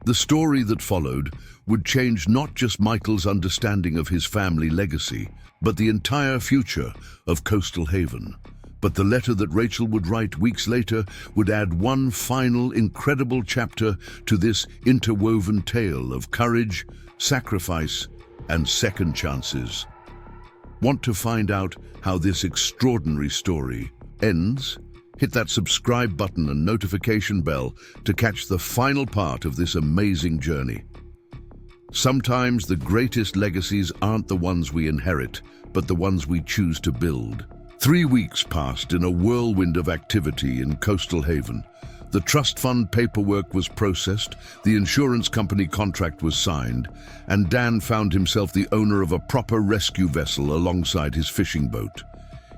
The story that followed would change not just Michael's understanding of his family legacy, but the entire future of Coastal Haven. But the letter that Rachel would write weeks later would add one final incredible chapter to this interwoven tale of courage, sacrifice, and second chances. Want to find out how this extraordinary story ends? Hit that subscribe button and notification bell to catch the final part of this amazing journey. Sometimes the greatest legacies aren't the ones we inherit, but the ones we choose to build. 3 weeks passed in a whirlwind of activity in Coastal Haven. The trust fund paperwork was processed, the insurance company contract was signed, and Dan found himself the owner of a proper rescue vessel alongside his fishing boat.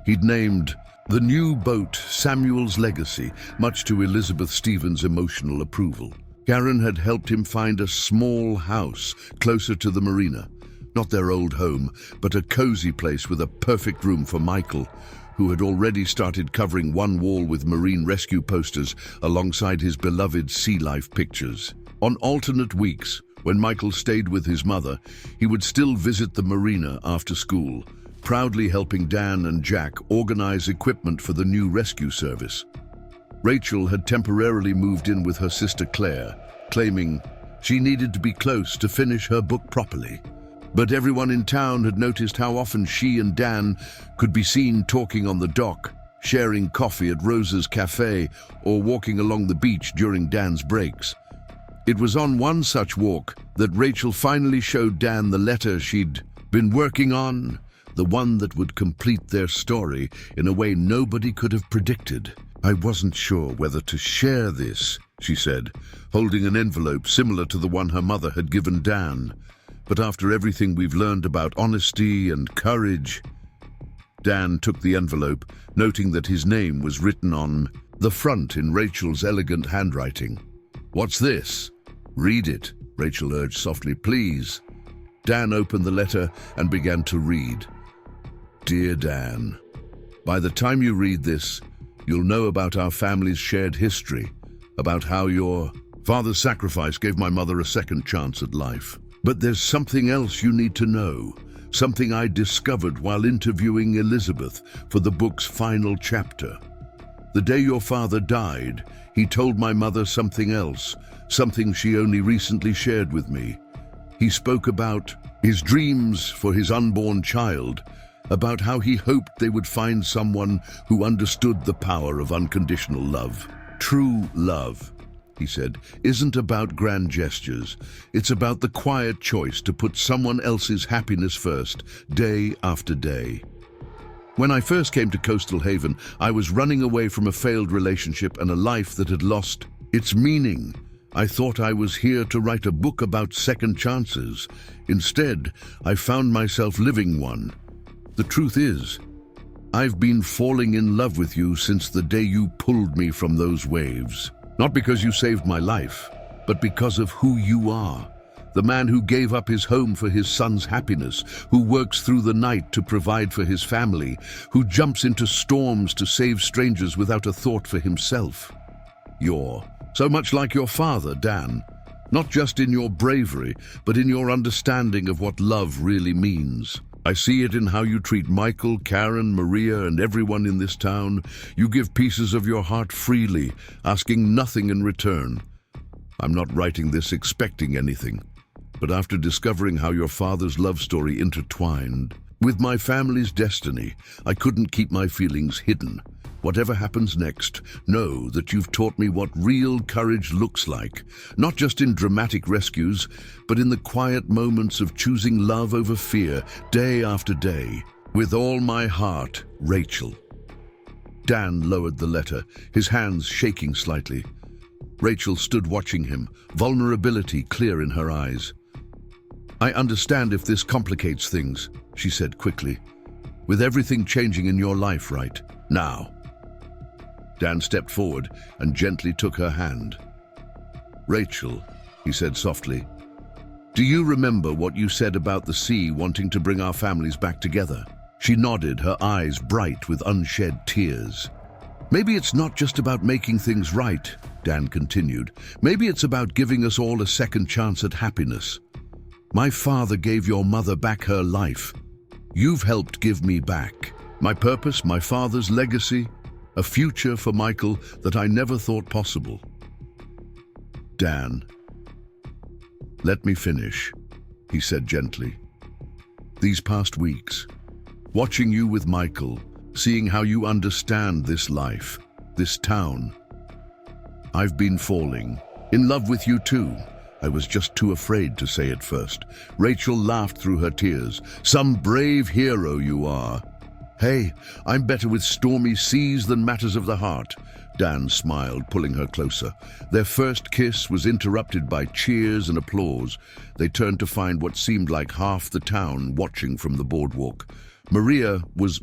He'd named the new boat Samuel's Legacy, much to Elizabeth Stevens' emotional approval. Karen had helped him find a small house closer to the marina. Not their old home, but a cozy place with a perfect room for Michael, who had already started covering one wall with marine rescue posters alongside his beloved sea life pictures. On alternate weeks, when Michael stayed with his mother, he would still visit the marina after school, proudly helping Dan and Jack organize equipment for the new rescue service. Rachel had temporarily moved in with her sister Claire, claiming she needed to be close to finish her book properly. But everyone in town had noticed how often she and Dan could be seen talking on the dock, sharing coffee at Rosa's cafe, or walking along the beach during Dan's breaks. It was on one such walk that Rachel finally showed Dan the letter she'd been working on, the one that would complete their story in a way nobody could have predicted. "I wasn't sure whether to share this," she said, holding an envelope similar to the one her mother had given Dan. "But after everything we've learned about honesty and courage..." Dan took the envelope, noting that his name was written on the front in Rachel's elegant handwriting. "What's this?" "Read it," Rachel urged softly. "Please." Dan opened the letter and began to read. "Dear Dan, by the time you read this, you'll know about our family's shared history, about how your father's sacrifice gave my mother a second chance at life. But there's something else you need to know, something I discovered while interviewing Elizabeth for the book's final chapter. The day your father died, he told my mother something else, something she only recently shared with me. He spoke about his dreams for his unborn child, about how he hoped they would find someone who understood the power of unconditional love. True love," he said, "isn't about grand gestures. It's about the quiet choice to put someone else's happiness first, day after day." When I first came to Coastal Haven, I was running away from a failed relationship and a life that had lost its meaning. I thought I was here to write a book about second chances. Instead, I found myself living one. The truth is, I've been falling in love with you since the day you pulled me from those waves. Not because you saved my life, but because of who you are. The man who gave up his home for his son's happiness, who works through the night to provide for his family, who jumps into storms to save strangers without a thought for himself. You're so much like your father, Dan, not just in your bravery, but in your understanding of what love really means. I see it in how you treat Michael, Karen, Maria, and everyone in this town. You give pieces of your heart freely, asking nothing in return. I'm not writing this expecting anything, but after discovering how your father's love story intertwined with my family's destiny, I couldn't keep my feelings hidden. Whatever happens next, know that you've taught me what real courage looks like, not just in dramatic rescues, but in the quiet moments of choosing love over fear, day after day. With all my heart, Rachel. Dan lowered the letter, his hands shaking slightly. Rachel stood watching him, vulnerability clear in her eyes. "I understand if this complicates things," she said quickly. "With everything changing in your life right now." Dan stepped forward and gently took her hand. "Rachel," he said softly, "do you remember what you said about the sea wanting to bring our families back together?" She nodded, her eyes bright with unshed tears. Maybe it's not just about making things right, Dan continued. Maybe it's about giving us all a second chance at happiness. My father gave your mother back her life. You've helped give me back my purpose, my father's legacy, a future for Michael that I never thought possible. Dan, let me finish, he said gently. These past weeks, watching you with Michael, seeing how you understand this life, this town, I've been falling in love with you too. I was just too afraid to say it first. Rachel laughed through her tears. Some brave hero you are. Hey, I'm better with stormy seas than matters of the heart. Dan smiled, pulling her closer. Their first kiss was interrupted by cheers and applause. They turned to find what seemed like half the town watching from the boardwalk. Maria was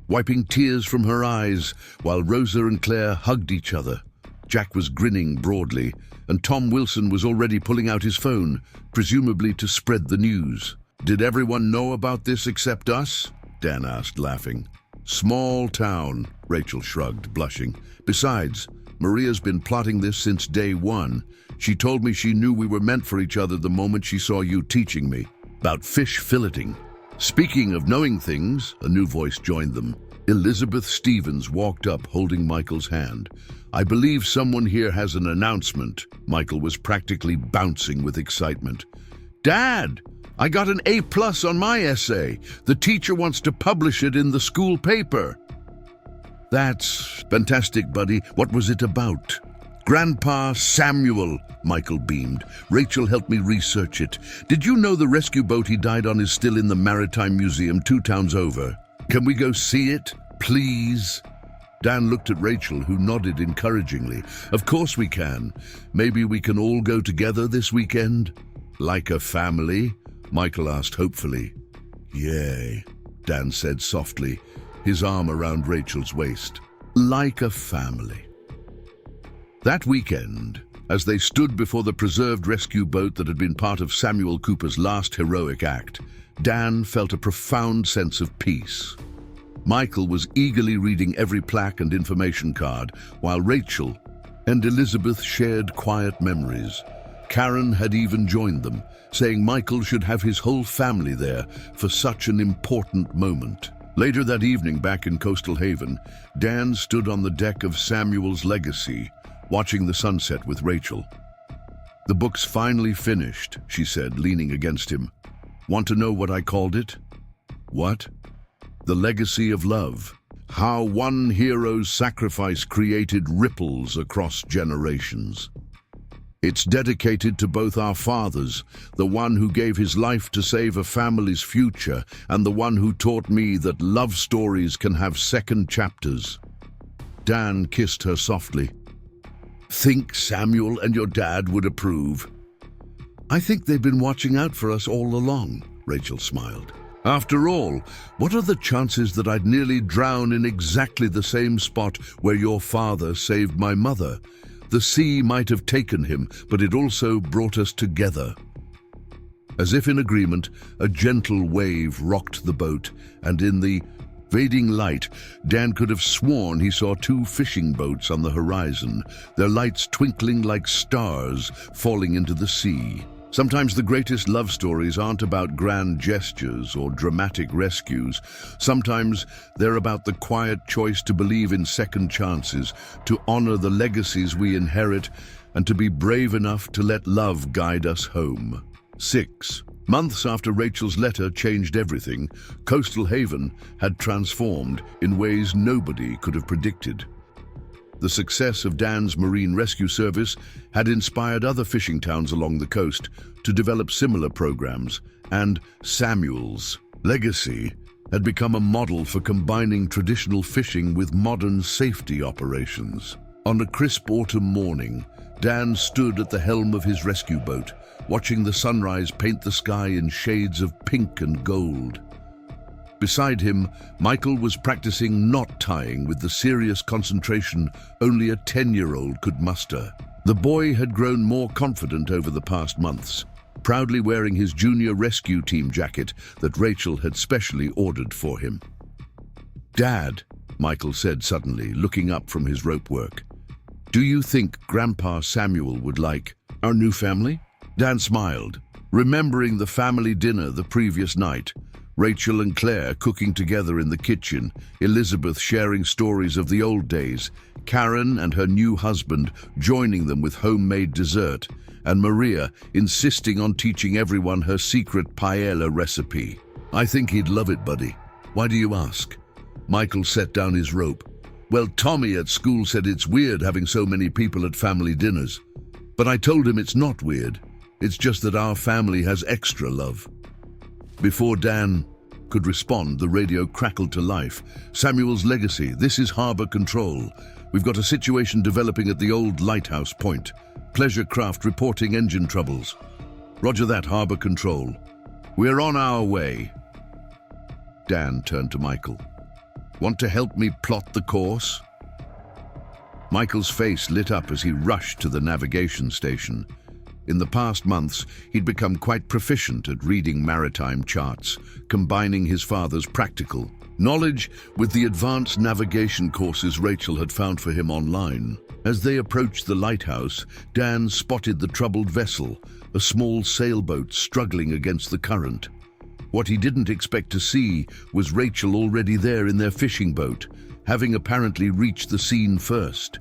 wiping tears from her eyes, while Rosa and Claire hugged each other. Jack was grinning broadly, and Tom Wilson was already pulling out his phone, presumably to spread the news. Did everyone know about this except us? Dan asked, laughing. Small town, Rachel shrugged, blushing. Besides, Maria's been plotting this since day one. She told me she knew we were meant for each other the moment she saw you teaching me about fish filleting. Speaking of knowing things, a new voice joined them. Elizabeth Stevens walked up, holding Michael's hand. I believe someone here has an announcement. Michael was practically bouncing with excitement. Dad, I got an A+ on my essay. The teacher wants to publish it in the school paper. That's fantastic, buddy. What was it about? Grandpa Samuel, Michael beamed. Rachel helped me research it. Did you know the rescue boat he died on is still in the Maritime Museum 2 towns over? Can we go see it, please? Dan looked at Rachel, who nodded encouragingly. Of course we can. Maybe we can all go together this weekend? Like a family? Michael asked hopefully. Yay, Dan said softly, his arm around Rachel's waist. Like a family. That weekend, as they stood before the preserved rescue boat that had been part of Samuel Cooper's last heroic act, Dan felt a profound sense of peace. Michael was eagerly reading every plaque and information card, while Rachel and Elizabeth shared quiet memories. Karen had even joined them, saying Michael should have his whole family there for such an important moment. Later that evening, back in Coastal Haven, Dan stood on the deck of Samuel's Legacy, watching the sunset with Rachel. The book's finally finished, she said, leaning against him. Want to know what I called it? What? The Legacy of Love. How one hero's sacrifice created ripples across generations. It's dedicated to both our fathers, the one who gave his life to save a family's future, and the one who taught me that love stories can have second chapters. Dan kissed her softly. Think Samuel and your dad would approve? I think they've been watching out for us all along, Rachel smiled. After all, what are the chances that I'd nearly drown in exactly the same spot where your father saved my mother? The sea might have taken him, but it also brought us together. As if in agreement, a gentle wave rocked the boat, and in the fading light, Dan could have sworn he saw 2 fishing boats on the horizon, their lights twinkling like stars falling into the sea. Sometimes the greatest love stories aren't about grand gestures or dramatic rescues. Sometimes they're about the quiet choice to believe in second chances, to honor the legacies we inherit, and to be brave enough to let love guide us home. 6 months after Rachel's letter changed everything, Coastal Haven had transformed in ways nobody could have predicted. The success of Dan's Marine Rescue Service had inspired other fishing towns along the coast to develop similar programs, and Samuel's Legacy had become a model for combining traditional fishing with modern safety operations. On a crisp autumn morning, Dan stood at the helm of his rescue boat, watching the sunrise paint the sky in shades of pink and gold. Beside him, Michael was practicing knot tying with the serious concentration only a 10-year-old could muster. The boy had grown more confident over the past months, proudly wearing his junior rescue team jacket that Rachel had specially ordered for him. Dad, Michael said suddenly, looking up from his rope work. "Do you think Grandpa Samuel would like our new family?" Dan smiled, remembering the family dinner the previous night. Rachel and Claire cooking together in the kitchen, Elizabeth sharing stories of the old days, Karen and her new husband joining them with homemade dessert, and Maria insisting on teaching everyone her secret paella recipe. "I think he'd love it, buddy. Why do you ask?" Michael set down his rope. "Well, Tommy at school said it's weird having so many people at family dinners. But I told him it's not weird. It's just that our family has extra love." Before Dan could respond, the radio crackled to life. "Samuel's legacy. This is Harbor Control. We've got a situation developing at the old lighthouse point. Pleasure craft reporting engine troubles." "Roger that, Harbor Control. We're on our way." Dan turned to Michael. "Want to help me plot the course?" Michael's face lit up as he rushed to the navigation station. In the past months, he'd become quite proficient at reading maritime charts, combining his father's practical knowledge with the advanced navigation courses Rachel had found for him online. As they approached the lighthouse, Dan spotted the troubled vessel, a small sailboat struggling against the current. What he didn't expect to see was Rachel already there in their fishing boat, having apparently reached the scene first.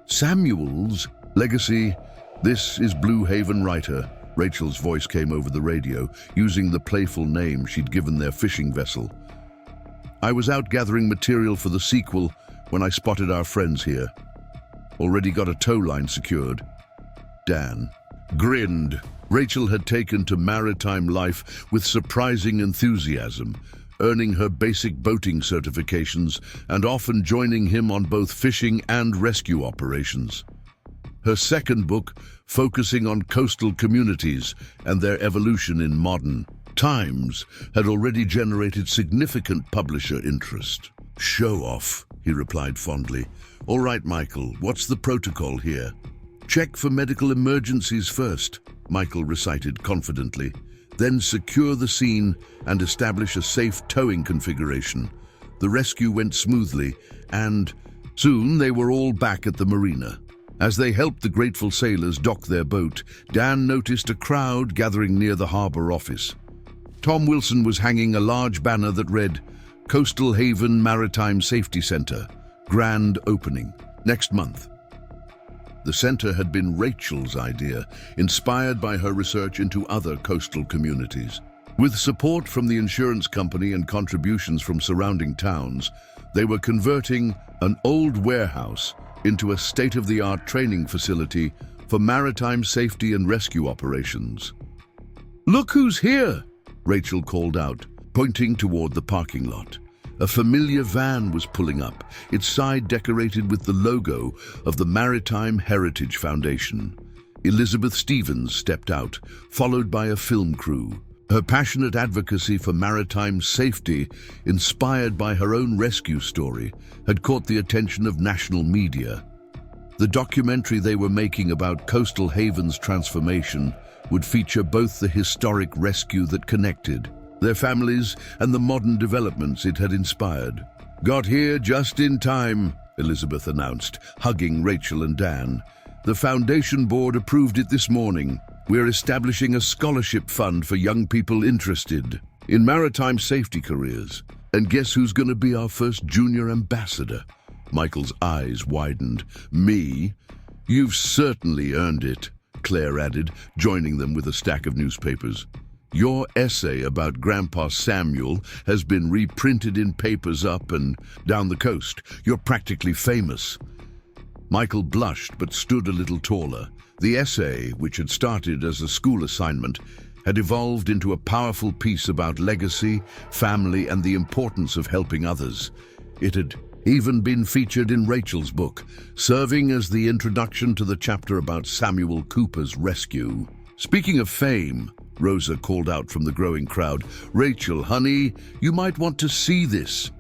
"Samuel's legacy. This is Blue Haven writer." Rachel's voice came over the radio, using the playful name she'd given their fishing vessel. "I was out gathering material for the sequel when I spotted our friends here. Already got a tow line secured." Dan grinned. Rachel had taken to maritime life with surprising enthusiasm, earning her basic boating certifications and often joining him on both fishing and rescue operations. Her second book, focusing on coastal communities and their evolution in modern times, had already generated significant publisher interest. "Show off," he replied fondly. "All right, Michael, what's the protocol here?" "Check for medical emergencies first," Michael recited confidently. "Then secure the scene and establish a safe towing configuration." The rescue went smoothly, and soon they were all back at the marina. As they helped the grateful sailors dock their boat, Dan noticed a crowd gathering near the harbor office. Tom Wilson was hanging a large banner that read, "Coastal Haven Maritime Safety Center, Grand Opening, next month." The center had been Rachel's idea, inspired by her research into other coastal communities. With support from the insurance company and contributions from surrounding towns, they were converting an old warehouse into a state-of-the-art training facility for maritime safety and rescue operations. "Look who's here!" Rachel called out, pointing toward the parking lot. A familiar van was pulling up, its side decorated with the logo of the Maritime Heritage Foundation. Elizabeth Stevens stepped out, followed by a film crew. Her passionate advocacy for maritime safety, inspired by her own rescue story, had caught the attention of national media. The documentary they were making about Coastal Haven's transformation would feature both the historic rescue that connected their families and the modern developments it had inspired. "Got here just in time," Elizabeth announced, hugging Rachel and Dan. "The foundation board approved it this morning. We're establishing a scholarship fund for young people interested in maritime safety careers. And guess who's going to be our first junior ambassador?" Michael's eyes widened. "Me? You've certainly earned it," Claire added, joining them with a stack of newspapers. "Your essay about Grandpa Samuel has been reprinted in papers up and down the coast. You're practically famous." Michael blushed but stood a little taller. The essay, which had started as a school assignment, had evolved into a powerful piece about legacy, family, and the importance of helping others. It had even been featured in Rachel's book, serving as the introduction to the chapter about Samuel Cooper's rescue. "Speaking of fame," Rosa called out from the growing crowd, "Rachel, honey, you might want to see this."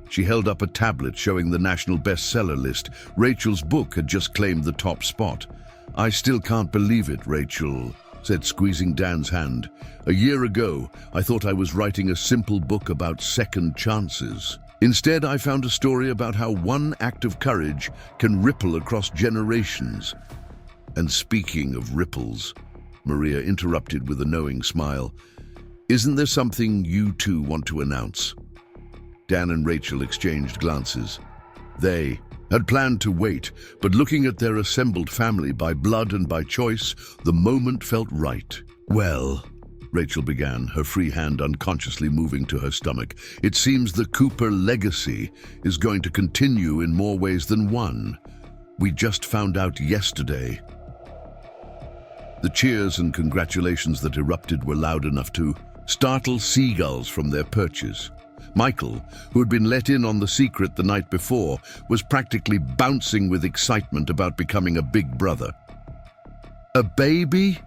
She held up a tablet showing the national bestseller list. Rachel's book had just claimed the top spot. "I still can't believe it, Rachel," said, squeezing Dan's hand. "A year ago, I thought I was writing a simple book about second chances. Instead, I found a story about how one act of courage can ripple across generations. And speaking of ripples, Maria interrupted with a knowing smile, isn't there something you two want to announce? Dan and Rachel exchanged glances. They had planned to wait, but looking at their assembled family by blood and by choice, the moment felt right. Well, Rachel began, her free hand unconsciously moving to her stomach, it seems the Cooper legacy is going to continue in more ways than one. We just found out yesterday. The cheers and congratulations that erupted were loud enough to startle seagulls from their perches. Michael, who had been let in on the secret the night before, was practically bouncing with excitement about becoming a big brother. A baby?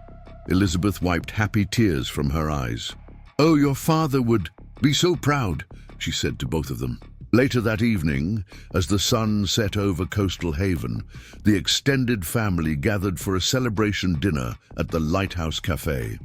Elizabeth wiped happy tears from her eyes. Oh, your father would be so proud, she said to both of them. Later that evening, as the sun set over Coastal Haven, the extended family gathered for a celebration dinner at the Lighthouse Cafe.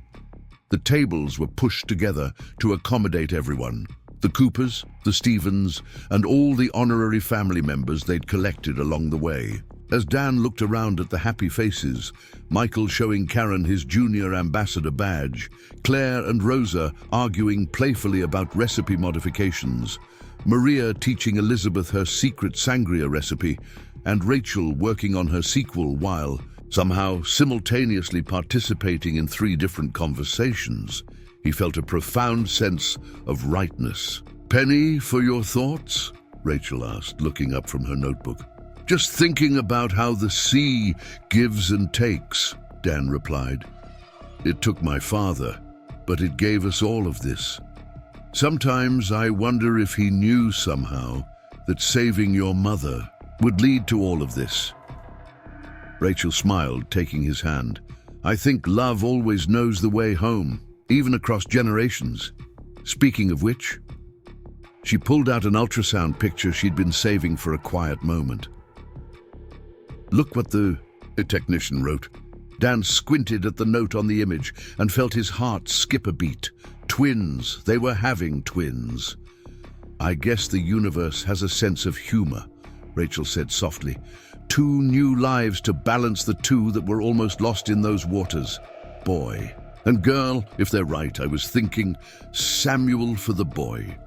The tables were pushed together to accommodate everyone. The Coopers, the Stevens, and all the honorary family members they'd collected along the way. As Dan looked around at the happy faces, Michael showing Karen his junior ambassador badge, Claire and Rosa arguing playfully about recipe modifications, Maria teaching Elizabeth her secret sangria recipe, and Rachel working on her sequel while somehow simultaneously participating in 3 different conversations, he felt a profound sense of rightness. Penny, for your thoughts? Rachel asked, looking up from her notebook. Just thinking about how the sea gives and takes, Dan replied. It took my father, but it gave us all of this. Sometimes I wonder if he knew somehow that saving your mother would lead to all of this. Rachel smiled, taking his hand. I think love always knows the way home, even across generations. Speaking of which, she pulled out an ultrasound picture she'd been saving for a quiet moment. Look what the technician wrote. Dan squinted at the note on the image and felt his heart skip a beat. Twins. They were having twins. I guess the universe has a sense of humor, Rachel said softly. 2 new lives to balance the 2 that were almost lost in those waters. Boy. And girl, if they're right, I was thinking Samuel for the boy.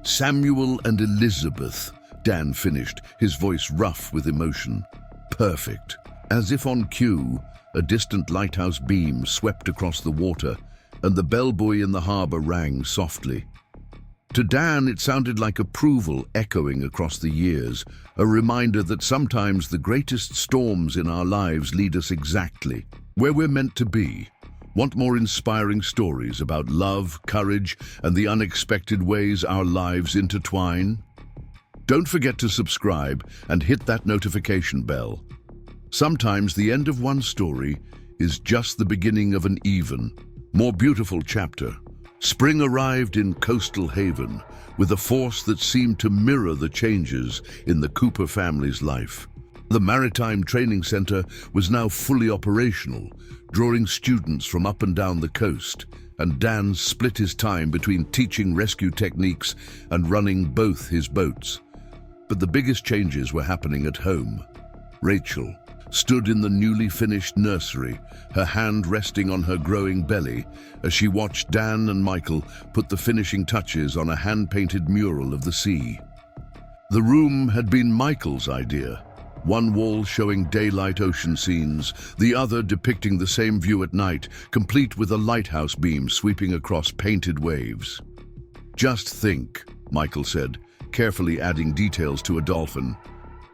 Samuel and Elizabeth, Dan finished, his voice rough with emotion. Perfect. As if on cue, a distant lighthouse beam swept across the water, and the bellbuoy in the harbor rang softly. To Dan, it sounded like approval echoing across the years, a reminder that sometimes the greatest storms in our lives lead us exactly where we're meant to be. Want more inspiring stories about love, courage, and the unexpected ways our lives intertwine? Don't forget to subscribe and hit that notification bell. Sometimes the end of one story is just the beginning of an even, more beautiful chapter. Spring arrived in Coastal Haven with a force that seemed to mirror the changes in the Cooper family's life. The Maritime Training Center was now fully operational, drawing students from up and down the coast, and Dan split his time between teaching rescue techniques and running both his boats. But the biggest changes were happening at home. Rachel stood in the newly finished nursery, her hand resting on her growing belly, as she watched Dan and Michael put the finishing touches on a hand-painted mural of the sea. The room had been Michael's idea, one wall showing daylight ocean scenes, the other depicting the same view at night, complete with a lighthouse beam sweeping across painted waves. Just think, Michael said, carefully adding details to a dolphin.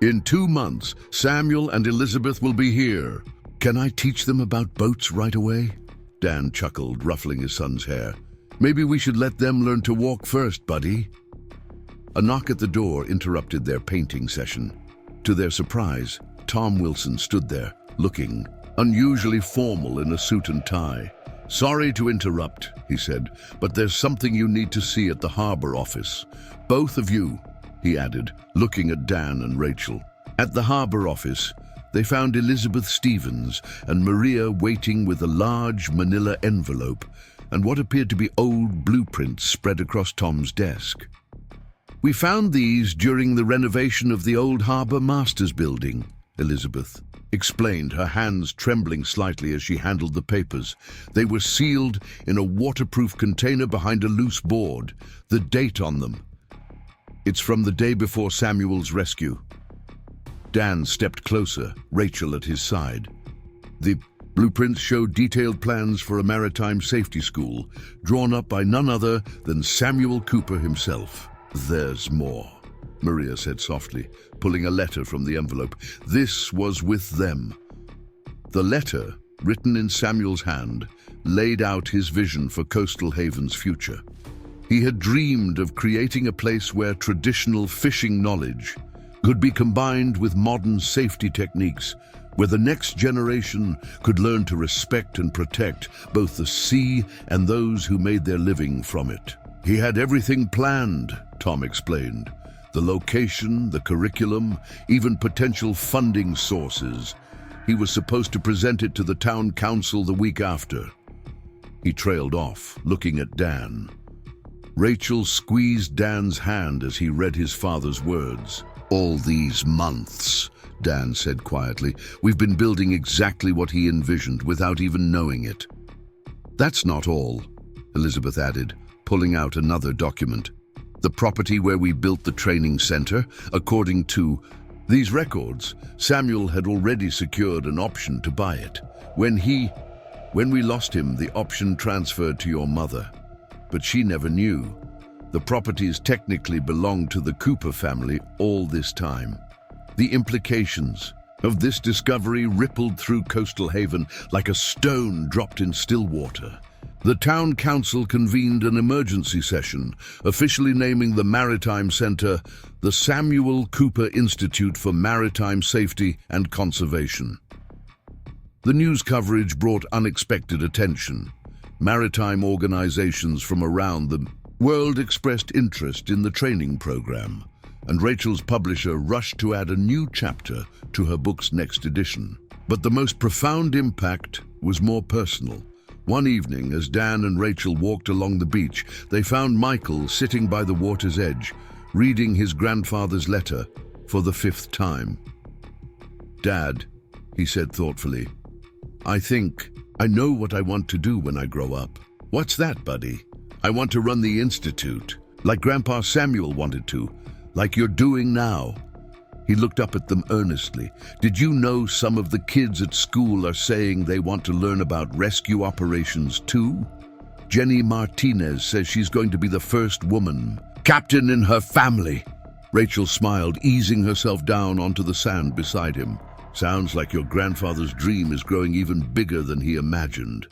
In 2 months, Samuel and Elizabeth will be here. Can I teach them about boats right away? Dan chuckled, ruffling his son's hair. Maybe we should let them learn to walk first, buddy. A knock at the door interrupted their painting session. To their surprise, Tom Wilson stood there, looking unusually formal in a suit and tie. Sorry to interrupt, he said, but there's something you need to see at the harbor office. Both of you, he added, looking at Dan and Rachel. At the harbor office, they found Elizabeth Stevens and Maria waiting with a large manila envelope and what appeared to be old blueprints spread across Tom's desk. We found these during the renovation of the old Harbor Masters building, Elizabeth explained, her hands trembling slightly as she handled the papers. They were sealed in a waterproof container behind a loose board, the date on them. It's from the day before Samuel's rescue. Dan stepped closer, Rachel at his side. The blueprints show detailed plans for a maritime safety school, drawn up by none other than Samuel Cooper himself. There's more, Maria said softly, pulling a letter from the envelope. This was with them. The letter, written in Samuel's hand, laid out his vision for Coastal Haven's future. He had dreamed of creating a place where traditional fishing knowledge could be combined with modern safety techniques, where the next generation could learn to respect and protect both the sea and those who made their living from it. He had everything planned, Tom explained. The location, the curriculum, even potential funding sources. He was supposed to present it to the town council the week after. He trailed off, looking at Dan. Rachel squeezed Dan's hand as he read his father's words. All these months, Dan said quietly, we've been building exactly what he envisioned without even knowing it. That's not all, Elizabeth added, pulling out another document. The property where we built the training center, according to these records, Samuel had already secured an option to buy it. When we lost him, the option transferred to your mother. But she never knew. The properties technically belonged to the Cooper family all this time. The implications of this discovery rippled through Coastal Haven like a stone dropped in still water. The town council convened an emergency session, officially naming the Maritime Center the Samuel Cooper Institute for Maritime Safety and Conservation. The news coverage brought unexpected attention. Maritime organizations from around the world expressed interest in the training program, and Rachel's publisher rushed to add a new chapter to her book's next edition. But the most profound impact was more personal. One evening, as Dan and Rachel walked along the beach, they found Michael sitting by the water's edge, reading his grandfather's letter for the 5th time. "Dad," he said thoughtfully, I know what I want to do when I grow up." "What's that, buddy?" "I want to run the institute, like Grandpa Samuel wanted to, like you're doing now." He looked up at them earnestly. "Did you know some of the kids at school are saying they want to learn about rescue operations too? Jenny Martinez says she's going to be the first woman captain in her family." Rachel smiled, easing herself down onto the sand beside him. "Sounds like your grandfather's dream is growing even bigger than he imagined."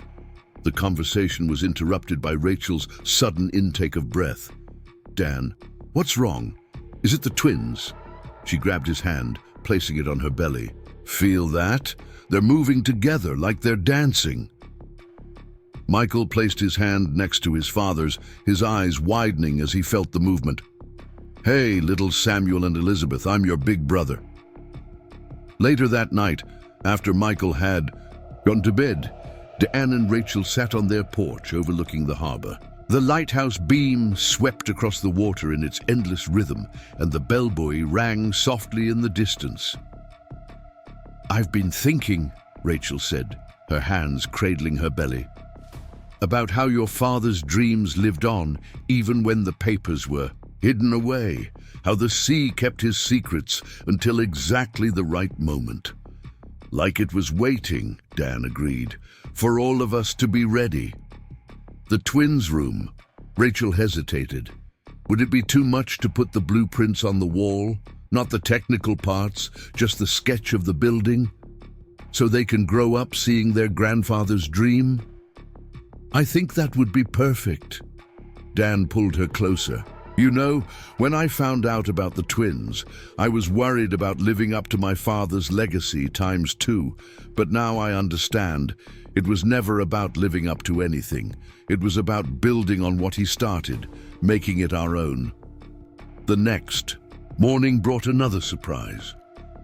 The conversation was interrupted by Rachel's sudden intake of breath. "Dan, what's wrong? Is it the twins?" She grabbed his hand, placing it on her belly. "Feel that? They're moving together like they're dancing." Michael placed his hand next to his father's, his eyes widening as he felt the movement. "Hey, little Samuel and Elizabeth, I'm your big brother." Later that night, after Michael had gone to bed, Dan and Rachel sat on their porch overlooking the harbor. The lighthouse beam swept across the water in its endless rhythm, and the bellbuoy rang softly in the distance. "I've been thinking," Rachel said, her hands cradling her belly, "about how your father's dreams lived on even when the papers were hidden away, how the sea kept his secrets until exactly the right moment. Like it was waiting," Dan agreed, "for all of us to be ready." The twins' room. Rachel hesitated. Would it be too much to put the blueprints on the wall? Not the technical parts, just the sketch of the building? So they can grow up seeing their grandfather's dream? "I think that would be perfect." Dan pulled her closer. "You know, when I found out about the twins, I was worried about living up to my father's legacy ×2, but now I understand. It was never about living up to anything. It was about building on what he started, making it our own." The next morning brought another surprise.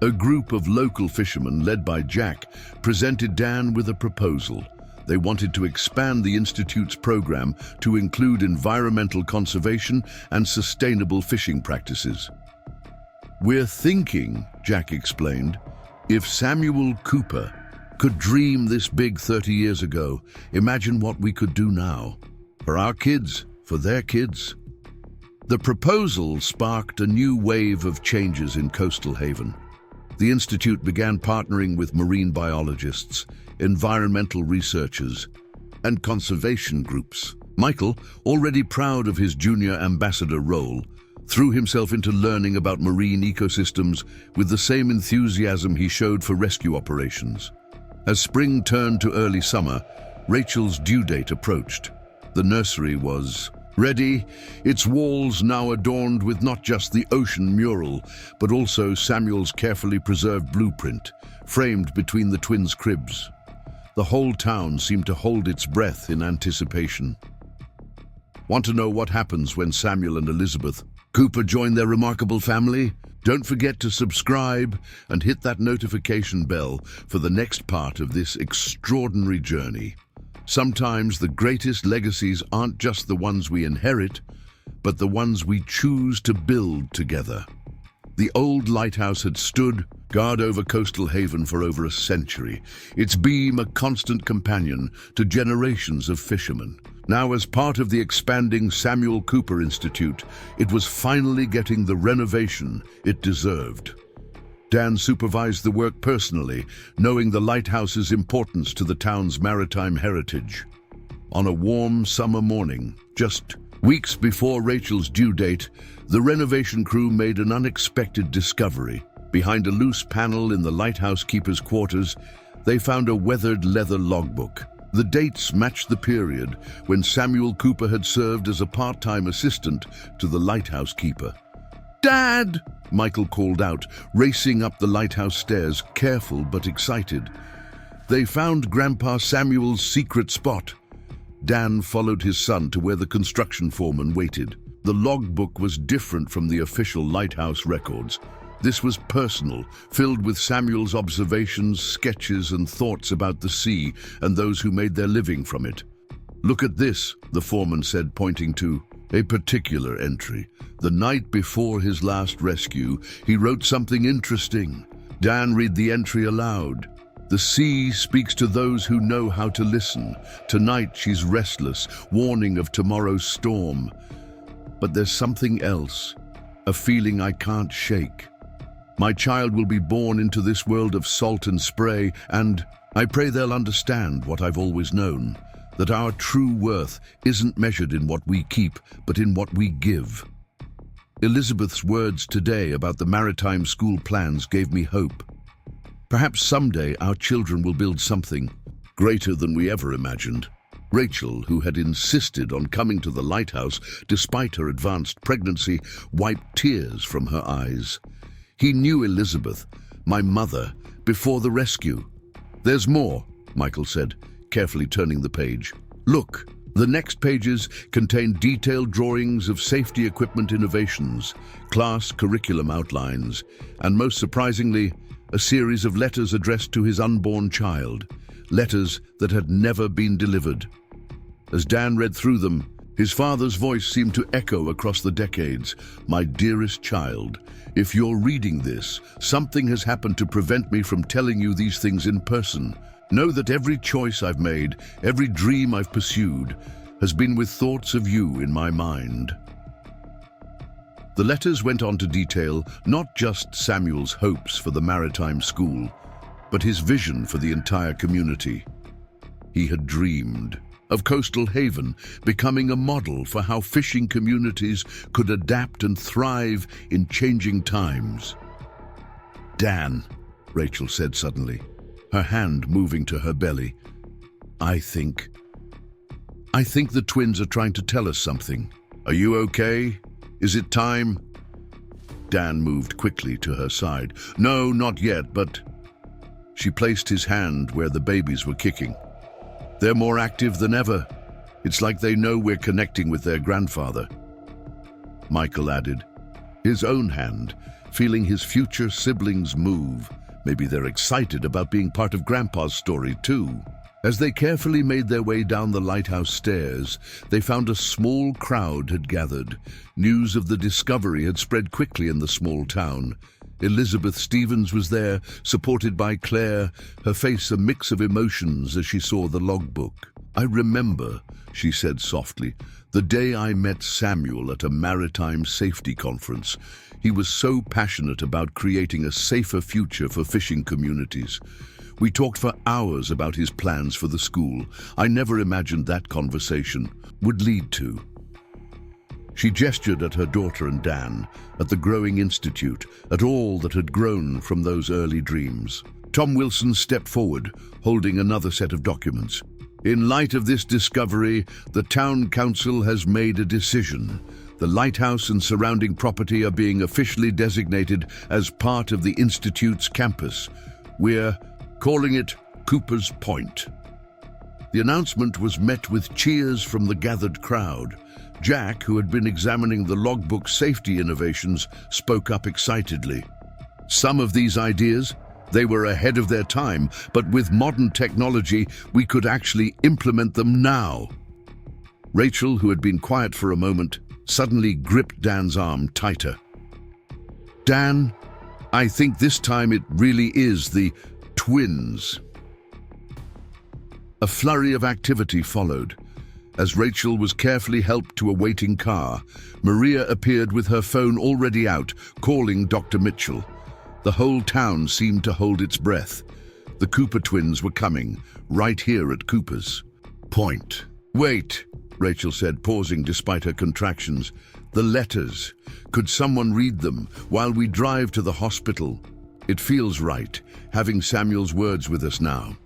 A group of local fishermen, led by Jack, presented Dan with a proposal. They wanted to expand the Institute's program to include environmental conservation and sustainable fishing practices. "We're thinking," Jack explained, "if Samuel Cooper could dream this big 30 years ago, imagine what we could do now. For our kids, for their kids." The proposal sparked a new wave of changes in Coastal Haven. The Institute began partnering with marine biologists, environmental researchers, and conservation groups. Michael, already proud of his junior ambassador role, threw himself into learning about marine ecosystems with the same enthusiasm he showed for rescue operations. As spring turned to early summer, Rachel's due date approached. The nursery was ready, its walls now adorned with not just the ocean mural, but also Samuel's carefully preserved blueprint, framed between the twins' cribs. The whole town seemed to hold its breath in anticipation. Want to know what happens when Samuel and Elizabeth Cooper join their remarkable family? Don't forget to subscribe and hit that notification bell for the next part of this extraordinary journey. Sometimes the greatest legacies aren't just the ones we inherit, but the ones we choose to build together. The old lighthouse had stood guard over Coastal Haven for over a century, its beam a constant companion to generations of fishermen. Now, as part of the expanding Samuel Cooper Institute, it was finally getting the renovation it deserved. Dan supervised the work personally, knowing the lighthouse's importance to the town's maritime heritage. On a warm summer morning, just weeks before Rachel's due date, the renovation crew made an unexpected discovery. Behind a loose panel in the lighthouse keeper's quarters, they found a weathered leather logbook. The dates matched the period when Samuel Cooper had served as a part-time assistant to the lighthouse keeper. "Dad!" Michael called out, racing up the lighthouse stairs, careful but excited. They found Grandpa Samuel's secret spot. Dan followed his son to where the construction foreman waited. The logbook was different from the official lighthouse records. This was personal, filled with Samuel's observations, sketches, and thoughts about the sea and those who made their living from it. "Look at this," the foreman said, pointing to a particular entry. The night before his last rescue, he wrote something interesting. Dan read the entry aloud. "The sea speaks to those who know how to listen. Tonight she's restless, warning of tomorrow's storm. But there's something else, a feeling I can't shake. My child will be born into this world of salt and spray, and I pray they'll understand what I've always known, that our true worth isn't measured in what we keep, but in what we give." Elizabeth's words today about the maritime school plans gave me hope. Perhaps someday our children will build something greater than we ever imagined. Rachel, who had insisted on coming to the lighthouse despite her advanced pregnancy, wiped tears from her eyes. He knew Elizabeth, my mother, before the rescue. "There's more," Michael said, carefully turning the page. "Look, the next pages contain detailed drawings of safety equipment innovations, class curriculum outlines, and most surprisingly, a series of letters addressed to his unborn child, letters that had never been delivered." As Dan read through them, his father's voice seemed to echo across the decades. "My dearest child, if you're reading this, something has happened to prevent me from telling you these things in person. Know that every choice I've made, every dream I've pursued, has been with thoughts of you in my mind." The letters went on to detail not just Samuel's hopes for the maritime school, but his vision for the entire community. He had dreamed of Coastal Haven becoming a model for how fishing communities could adapt and thrive in changing times. "Dan," Rachel said suddenly, her hand moving to her belly, I think the twins are trying to tell us something. Are you okay? Is it time?" Dan moved quickly to her side. "No, not yet, but..." She placed his hand where the babies were kicking. "They're more active than ever. It's like they know we're connecting with their grandfather." Michael added, his own hand, feeling his future siblings move. Maybe they're excited about being part of Grandpa's story too. As they carefully made their way down the lighthouse stairs, they found a small crowd had gathered. News of the discovery had spread quickly in the small town. Elizabeth Stevens was there, supported by Claire, her face a mix of emotions as she saw the logbook. "I remember," she said softly, "the day I met Samuel at a maritime safety conference. He was so passionate about creating a safer future for fishing communities. We talked for hours about his plans for the school. I never imagined that conversation would lead to." She gestured at her daughter and Dan, at the growing institute, at all that had grown from those early dreams. Tom Wilson stepped forward, holding another set of documents. "In light of this discovery, the town council has made a decision. The lighthouse and surrounding property are being officially designated as part of the institute's campus. We're calling it Cooper's Point." The announcement was met with cheers from the gathered crowd. Jack, who had been examining the logbook's safety innovations, spoke up excitedly. "Some of these ideas, they were ahead of their time, but with modern technology, we could actually implement them now." Rachel, who had been quiet for a moment, suddenly gripped Dan's arm tighter. "Dan, I think this time it really is the twins." A flurry of activity followed. As Rachel was carefully helped to a waiting car, Maria appeared with her phone already out, calling Dr. Mitchell. The whole town seemed to hold its breath. The Cooper twins were coming, right here at Cooper's Point. "Wait," Rachel said, pausing despite her contractions. "The letters. Could someone read them while we drive to the hospital? It feels right, having Samuel's words with us now."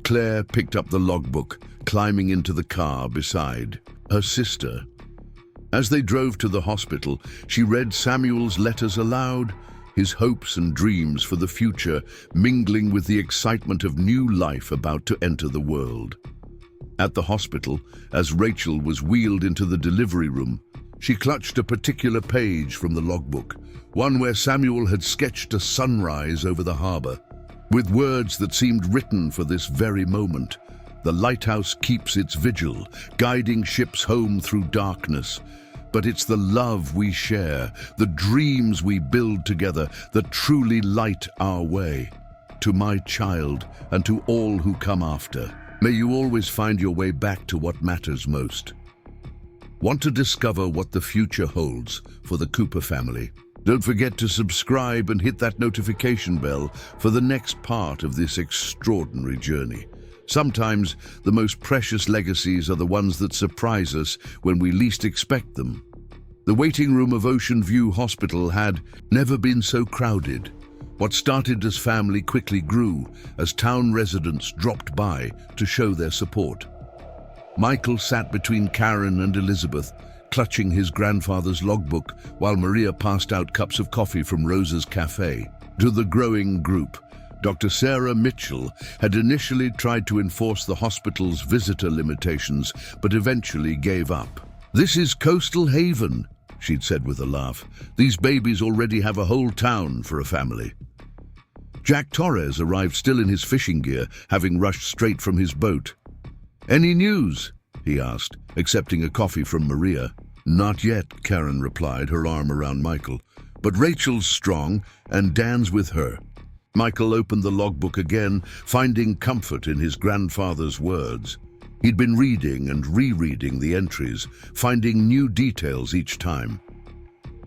Claire picked up the logbook, climbing into the car beside her sister. As they drove to the hospital, she read Samuel's letters aloud, his hopes and dreams for the future mingling with the excitement of new life about to enter the world. At the hospital, as Rachel was wheeled into the delivery room, she clutched a particular page from the logbook, one where Samuel had sketched a sunrise over the harbor. With words that seemed written for this very moment, "The lighthouse keeps its vigil, guiding ships home through darkness. But it's the love we share, the dreams we build together that truly light our way. To my child and to all who come after, may you always find your way back to what matters most." Want to discover what the future holds for the Cooper family? Don't forget to subscribe and hit that notification bell for the next part of this extraordinary journey. Sometimes the most precious legacies are the ones that surprise us when we least expect them. The waiting room of Ocean View Hospital had never been so crowded. What started as family quickly grew as town residents dropped by to show their support. Michael sat between Karen and Elizabeth, clutching his grandfather's logbook while Maria passed out cups of coffee from Rosa's cafe. To the growing group, Dr. Sarah Mitchell had initially tried to enforce the hospital's visitor limitations, but eventually gave up. "This is Coastal Haven," she'd said with a laugh. "These babies already have a whole town for a family." Jack Torres arrived still in his fishing gear, having rushed straight from his boat. "Any news?" he asked, accepting a coffee from Maria. "Not yet," Karen replied, her arm around Michael. "But Rachel's strong, and Dan's with her." Michael opened the logbook again, finding comfort in his grandfather's words. He'd been reading and rereading the entries, finding new details each time.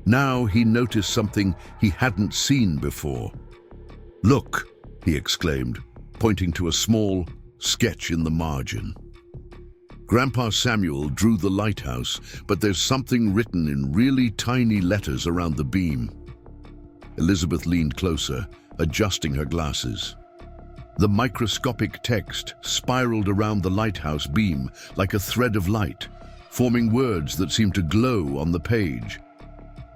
Now he noticed something he hadn't seen before. "Look," he exclaimed, pointing to a small sketch in the margin. Grandpa Samuel drew the lighthouse, but there's something written in really tiny letters around the beam. Elizabeth leaned closer, adjusting her glasses. The microscopic text spiraled around the lighthouse beam like a thread of light, forming words that seemed to glow on the page.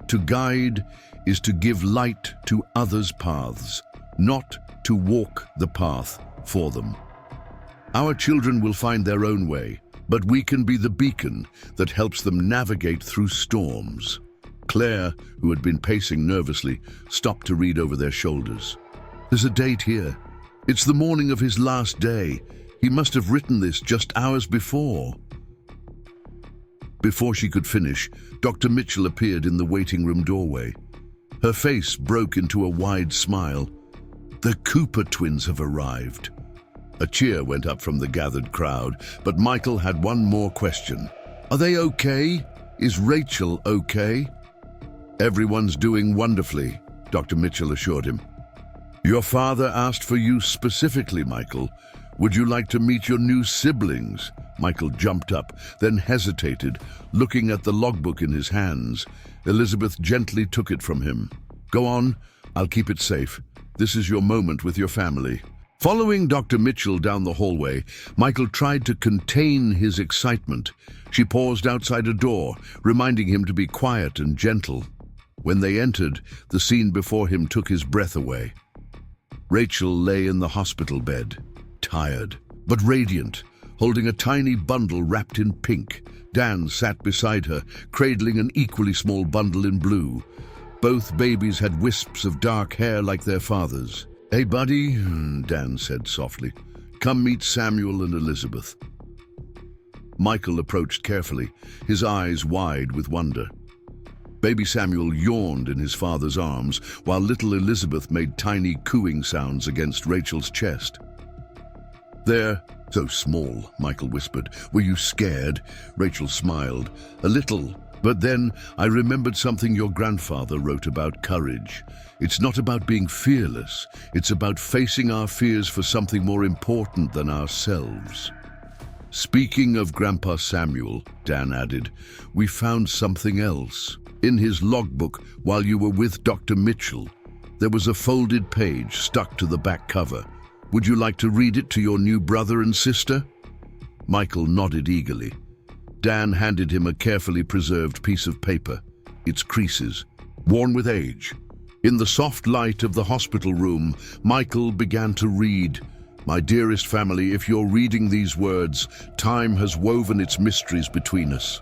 "To guide is to give light to others' paths, not to walk the path for them. Our children will find their own way, but we can be the beacon that helps them navigate through storms." Claire, who had been pacing nervously, stopped to read over their shoulders. "There's a date here," It's the morning of his last day. He must have written this just hours before. Before she could finish, Dr. Mitchell appeared in the waiting room doorway. Her face broke into a wide smile. The Cooper twins have arrived. A cheer went up from the gathered crowd, but Michael had one more question. Are they okay? Is Rachel okay? Everyone's doing wonderfully, Dr. Mitchell assured him. Your father asked for you specifically, Michael. Would you like to meet your new siblings? Michael jumped up, then hesitated, looking at the logbook in his hands. Elizabeth gently took it from him. Go on, I'll keep it safe. This is your moment with your family. Following Dr. Mitchell down the hallway, Michael tried to contain his excitement. She paused outside a door, reminding him to be quiet and gentle. When they entered, the scene before him took his breath away. Rachel lay in the hospital bed, tired, but radiant, holding a tiny bundle wrapped in pink. Dan sat beside her, cradling an equally small bundle in blue. Both babies had wisps of dark hair like their father's. Hey, buddy, Dan said softly. Come meet Samuel and Elizabeth. Michael approached carefully, his eyes wide with wonder. Baby Samuel yawned in his father's arms, while little Elizabeth made tiny cooing sounds against Rachel's chest. They're so small, Michael whispered. Were you scared? Rachel smiled. A little. But then I remembered something your grandfather wrote about courage. It's not about being fearless. It's about facing our fears for something more important than ourselves. Speaking of Grandpa Samuel, Dan added, we found something else. In his logbook, while you were with Dr. Mitchell, there was a folded page stuck to the back cover. Would you like to read it to your new brother and sister? Michael nodded eagerly. Dan handed him a carefully preserved piece of paper, its creases, worn with age. In the soft light of the hospital room, Michael began to read. My dearest family, if you're reading these words, time has woven its mysteries between us.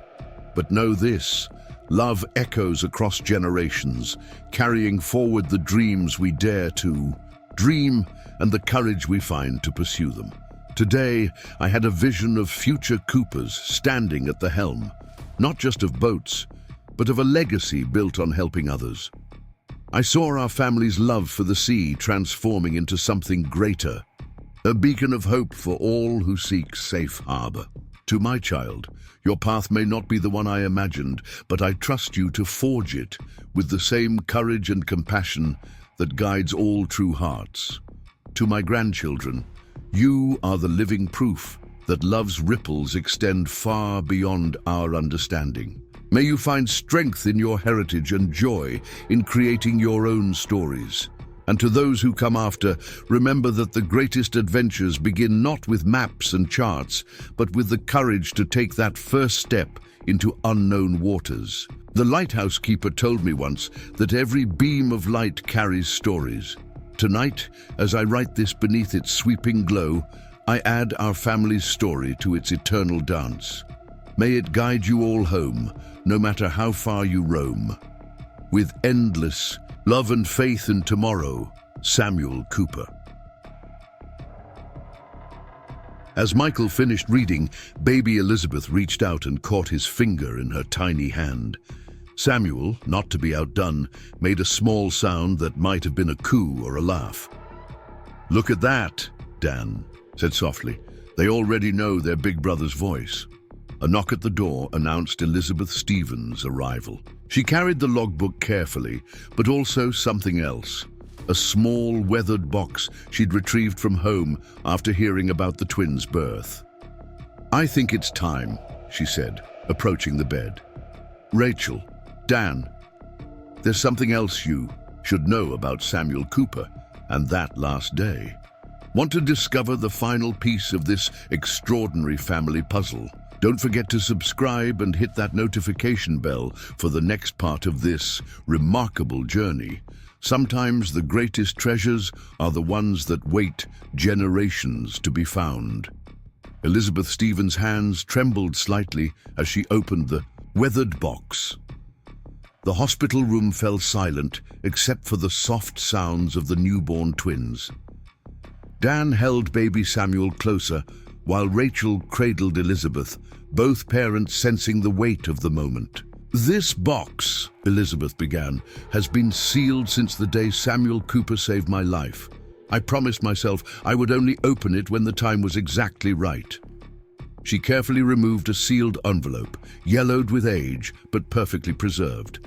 But know this, love echoes across generations, carrying forward the dreams we dare to dream and the courage we find to pursue them. Today, I had a vision of future Coopers standing at the helm, not just of boats, but of a legacy built on helping others. I saw our family's love for the sea transforming into something greater, a beacon of hope for all who seek safe harbor. To my child, your path may not be the one I imagined, but I trust you to forge it with the same courage and compassion that guides all true hearts. To my grandchildren, you are the living proof that love's ripples extend far beyond our understanding. May you find strength in your heritage and joy in creating your own stories. And to those who come after, remember that the greatest adventures begin not with maps and charts, but with the courage to take that first step into unknown waters. The lighthouse keeper told me once that every beam of light carries stories. Tonight, as I write this beneath its sweeping glow, I add our family's story to its eternal dance. May it guide you all home, no matter how far you roam. With endless love and faith in tomorrow, Samuel Cooper. As Michael finished reading, baby Elizabeth reached out and caught his finger in her tiny hand. Samuel, not to be outdone, made a small sound that might have been a coo or a laugh. Look at that, Dan said softly. They already know their big brother's voice. A knock at the door announced Elizabeth Stevens' arrival. She carried the logbook carefully, but also something else. A small, weathered box she'd retrieved from home after hearing about the twins' birth. I think it's time, she said, approaching the bed. Rachel, Dan, there's something else you should know about Samuel Cooper and that last day. Want to discover the final piece of this extraordinary family puzzle? Don't forget to subscribe and hit that notification bell for the next part of this remarkable journey. Sometimes the greatest treasures are the ones that wait generations to be found. Elizabeth Stevens' hands trembled slightly as she opened the weathered box. The hospital room fell silent except for the soft sounds of the newborn twins. Dan held baby Samuel closer, while Rachel cradled Elizabeth, both parents sensing the weight of the moment. "This box," Elizabeth began, "has been sealed since the day Samuel Cooper saved my life. I promised myself I would only open it when the time was exactly right." She carefully removed a sealed envelope, yellowed with age, but perfectly preserved.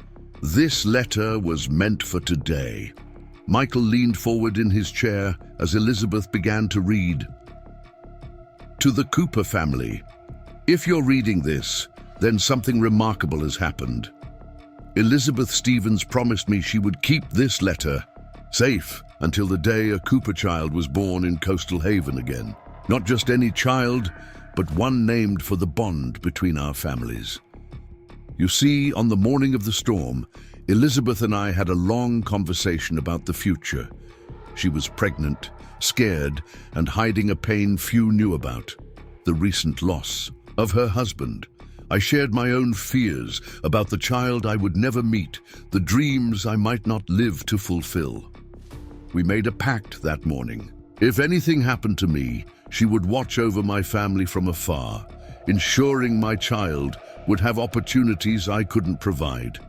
"This letter was meant for today." Michael leaned forward in his chair as Elizabeth began to read. "To the Cooper family. If you're reading this, then something remarkable has happened. Elizabeth Stevens promised me she would keep this letter safe until the day a Cooper child was born in Coastal Haven again. Not just any child, but one named for the bond between our families. You see, on the morning of the storm, Elizabeth and I had a long conversation about the future. She was pregnant, scared, and hiding a pain few knew about, the recent loss of her husband. I shared my own fears about the child I would never meet, the dreams I might not live to fulfill. We made a pact that morning. If anything happened to me, she would watch over my family from afar, ensuring my child would have opportunities I couldn't provide.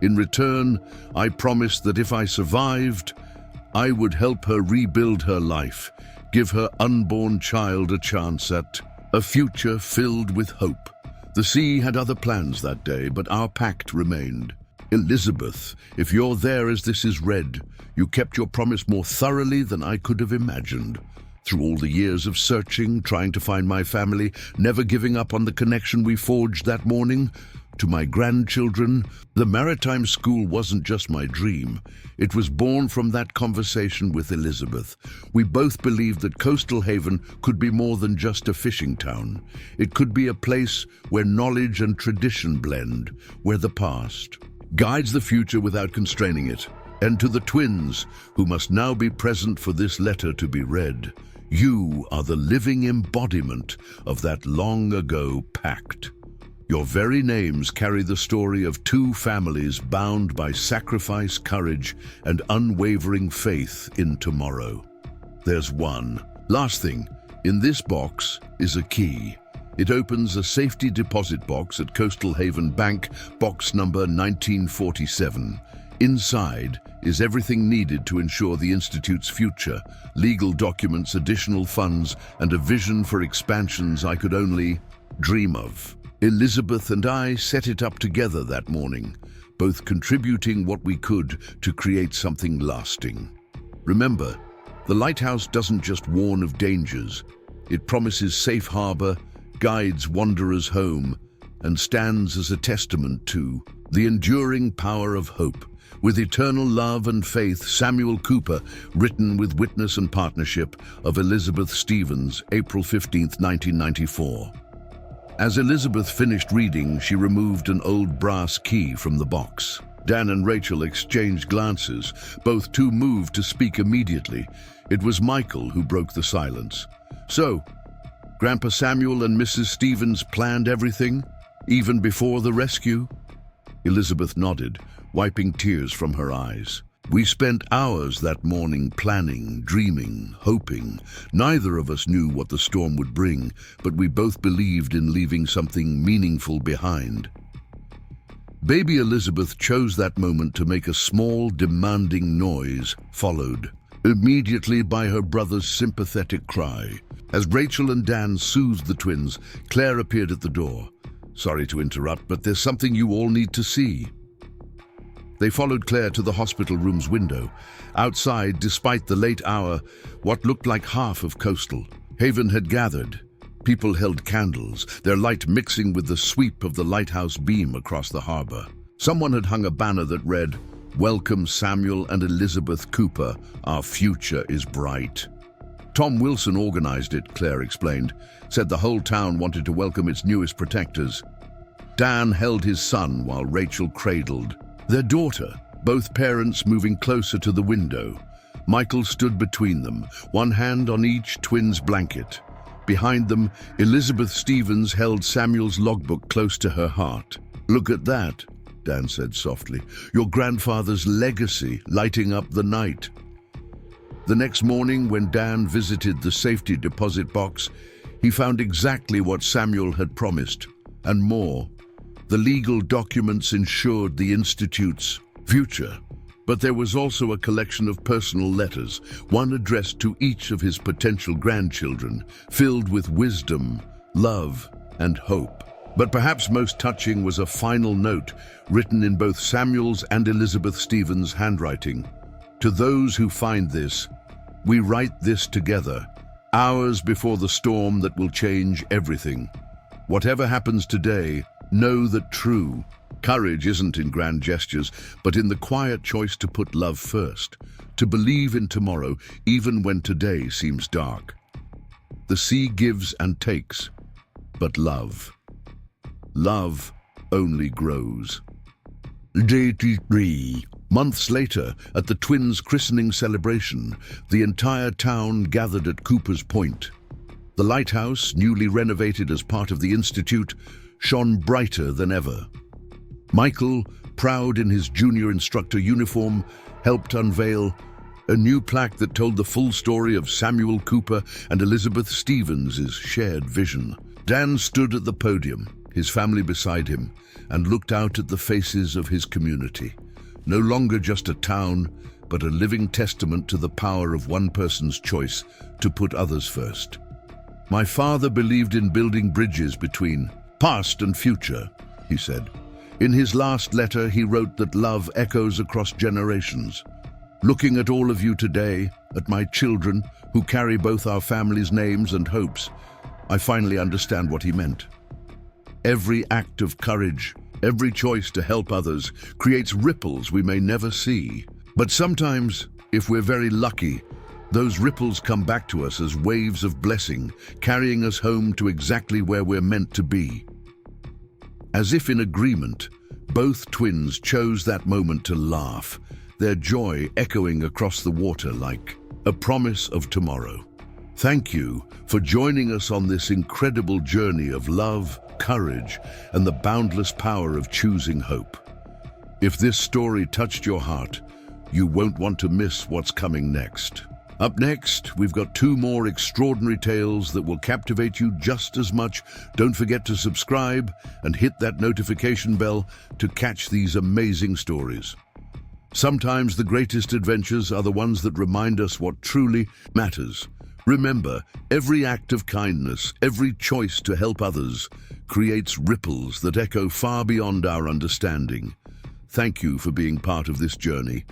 In return, I promised that if I survived, I would help her rebuild her life, give her unborn child a chance at a future filled with hope. The sea had other plans that day, but our pact remained. Elizabeth, if you're there as this is read, you kept your promise more thoroughly than I could have imagined. Through all the years of searching, trying to find my family, never giving up on the connection we forged that morning, to my grandchildren, the maritime school wasn't just my dream. It was born from that conversation with Elizabeth. We both believed that Coastal Haven could be more than just a fishing town. It could be a place where knowledge and tradition blend, where the past guides the future without constraining it. And to the twins, who must now be present for this letter to be read, you are the living embodiment of that long ago pact. Your very names carry the story of two families bound by sacrifice, courage, and unwavering faith in tomorrow. There's one last thing. In this box is a key. It opens a safety deposit box at Coastal Haven Bank, box number 1947. Inside is everything needed to ensure the Institute's future, legal documents, additional funds, and a vision for expansions I could only dream of. Elizabeth and I set it up together that morning, both contributing what we could to create something lasting. Remember, the lighthouse doesn't just warn of dangers. It promises safe harbor, guides wanderers home, and stands as a testament to the enduring power of hope. With eternal love and faith, Samuel Cooper, written with witness and partnership of Elizabeth Stevens, April 15, 1994. As Elizabeth finished reading, she removed an old brass key from the box. Dan and Rachel exchanged glances, both too moved to speak immediately. It was Michael who broke the silence. "So, Grandpa Samuel and Mrs. Stevens planned everything, even before the rescue?" Elizabeth nodded, wiping tears from her eyes. "We spent hours that morning planning, dreaming, hoping. Neither of us knew what the storm would bring, but we both believed in leaving something meaningful behind." Baby Elizabeth chose that moment to make a small, demanding noise, followed immediately by her brother's sympathetic cry. As Rachel and Dan soothed the twins, Claire appeared at the door. "Sorry to interrupt, but there's something you all need to see." They followed Claire to the hospital room's window. Outside, despite the late hour, what looked like half of Coastal Haven had gathered. People held candles, their light mixing with the sweep of the lighthouse beam across the harbor. Someone had hung a banner that read, "Welcome Samuel and Elizabeth Cooper, our future is bright." Tom Wilson organized it, Claire explained, said the whole town wanted to welcome its newest protectors. Dan held his son while Rachel cradled their daughter, both parents moving closer to the window. Michael stood between them, one hand on each twin's blanket. Behind them, Elizabeth Stevens held Samuel's logbook close to her heart. "Look at that," Dan said softly. "Your grandfather's legacy lighting up the night." The next morning, when Dan visited the safety deposit box, he found exactly what Samuel had promised, and more. The legal documents ensured the Institute's future, but there was also a collection of personal letters, one addressed to each of his potential grandchildren, filled with wisdom, love, and hope. But perhaps most touching was a final note written in both Samuel's and Elizabeth Stevens' handwriting. To those who find this, we write this together, hours before the storm that will change everything. Whatever happens today, know that true courage isn't in grand gestures, but in the quiet choice to put love first, to believe in tomorrow even when today seems dark. The sea gives and takes, but love only grows. Day 3. Months later, at the twins' christening celebration, the entire town gathered at Cooper's Point. The lighthouse, newly renovated as part of the Institute, shone brighter than ever. Michael, proud in his junior instructor uniform, helped unveil a new plaque that told the full story of Samuel Cooper and Elizabeth Stevens' shared vision. Dan stood at the podium, his family beside him, and looked out at the faces of his community. No longer just a town, but a living testament to the power of one person's choice to put others first. My father believed in building bridges between past and future, he said. In his last letter, he wrote that love echoes across generations. Looking at all of you today, at my children, who carry both our family's names and hopes, I finally understand what he meant. Every act of courage, every choice to help others, creates ripples we may never see. But sometimes, if we're very lucky, those ripples come back to us as waves of blessing, carrying us home to exactly where we're meant to be. As if in agreement, both twins chose that moment to laugh, their joy echoing across the water like a promise of tomorrow. Thank you for joining us on this incredible journey of love, courage, and the boundless power of choosing hope. If this story touched your heart, you won't want to miss what's coming next. Up next, we've got 2 more extraordinary tales that will captivate you just as much. Don't forget to subscribe and hit that notification bell to catch these amazing stories. Sometimes the greatest adventures are the ones that remind us what truly matters. Remember, every act of kindness, every choice to help others, creates ripples that echo far beyond our understanding. Thank you for being part of this journey.